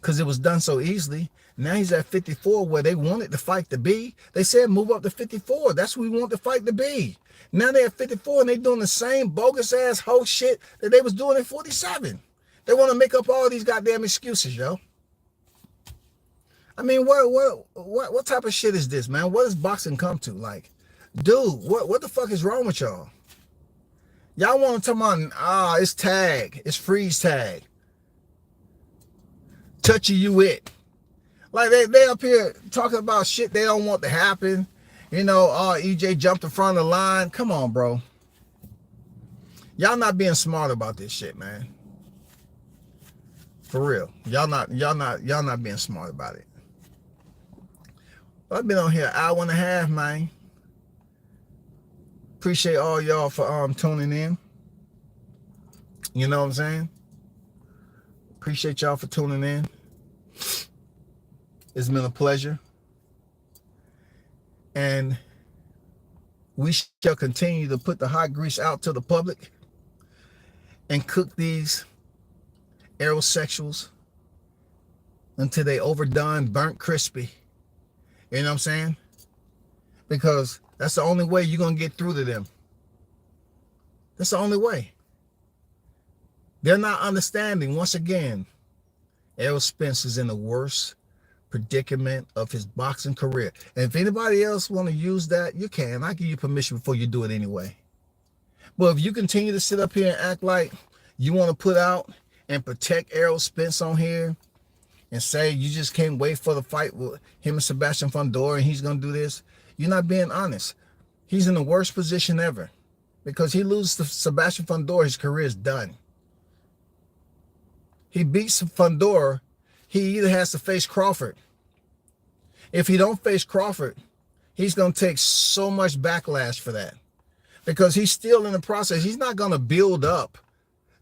[SPEAKER 1] because it was done so easily. Now he's at 54 where they wanted the fight to be. They said move up to 54. That's what we want the fight to be. Now they're at 54 and they're doing the same bogus ass whole shit that they was doing at 47. They want to make up all these goddamn excuses, yo. I mean, what type of shit is this, man? What does boxing come to? Like, dude, what the fuck is wrong with y'all? Y'all want to talk about, it's tag, it's freeze tag. Touchy you it. Like they up here talking about shit they don't want to happen. You know, EJ jumped in front of the line. Come on, bro. Y'all not being smart about this shit, man. For real. Y'all not being smart about it. I've been on here an hour and a half, man. Appreciate all y'all for tuning in. You know what I'm saying? Appreciate y'all for tuning in. It's been a pleasure. And we shall continue to put the hot grease out to the public and cook these aerosexuals until they overdone, burnt crispy. You know what I'm saying? Because that's the only way you're going to get through to them. That's the only way. They're not understanding. Once again, Errol Spence is in the worst predicament of his boxing career. And if anybody else want to use that, you can. I give you permission before you do it anyway. But if you continue to sit up here and act like you want to put out and protect Errol Spence on here and say you just can't wait for the fight with him and Sebastian Fundora and he's going to do this, you're not being honest. He's in the worst position ever. Because he loses to Sebastian Fundora, his career is done. He beats Fundora, he either has to face Crawford. If he don't face Crawford, he's going to take so much backlash for that. Because he's still in the process. He's not going to build up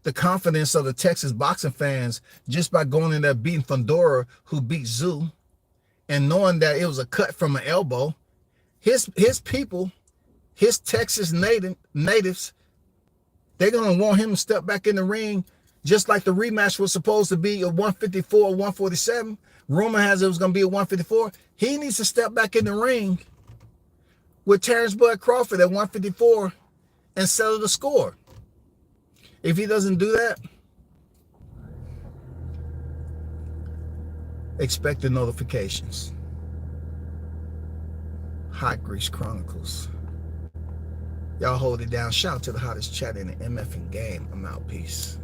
[SPEAKER 1] the confidence of the Texas boxing fans just by going in there beating Fundora, who beat Zoo, and knowing that it was a cut from an elbow. His people, his Texas natives, they're going to want him to step back in the ring just like the rematch was supposed to be a 154 or 147. Rumor has it was going to be a 154. He needs to step back in the ring with Terrence Bud Crawford at 154 and settle the score. If he doesn't do that, expect the notifications. Hot Grease Chronicles. Y'all hold it down. Shout out to the hottest chat in the MFing game. I'm out. Peace.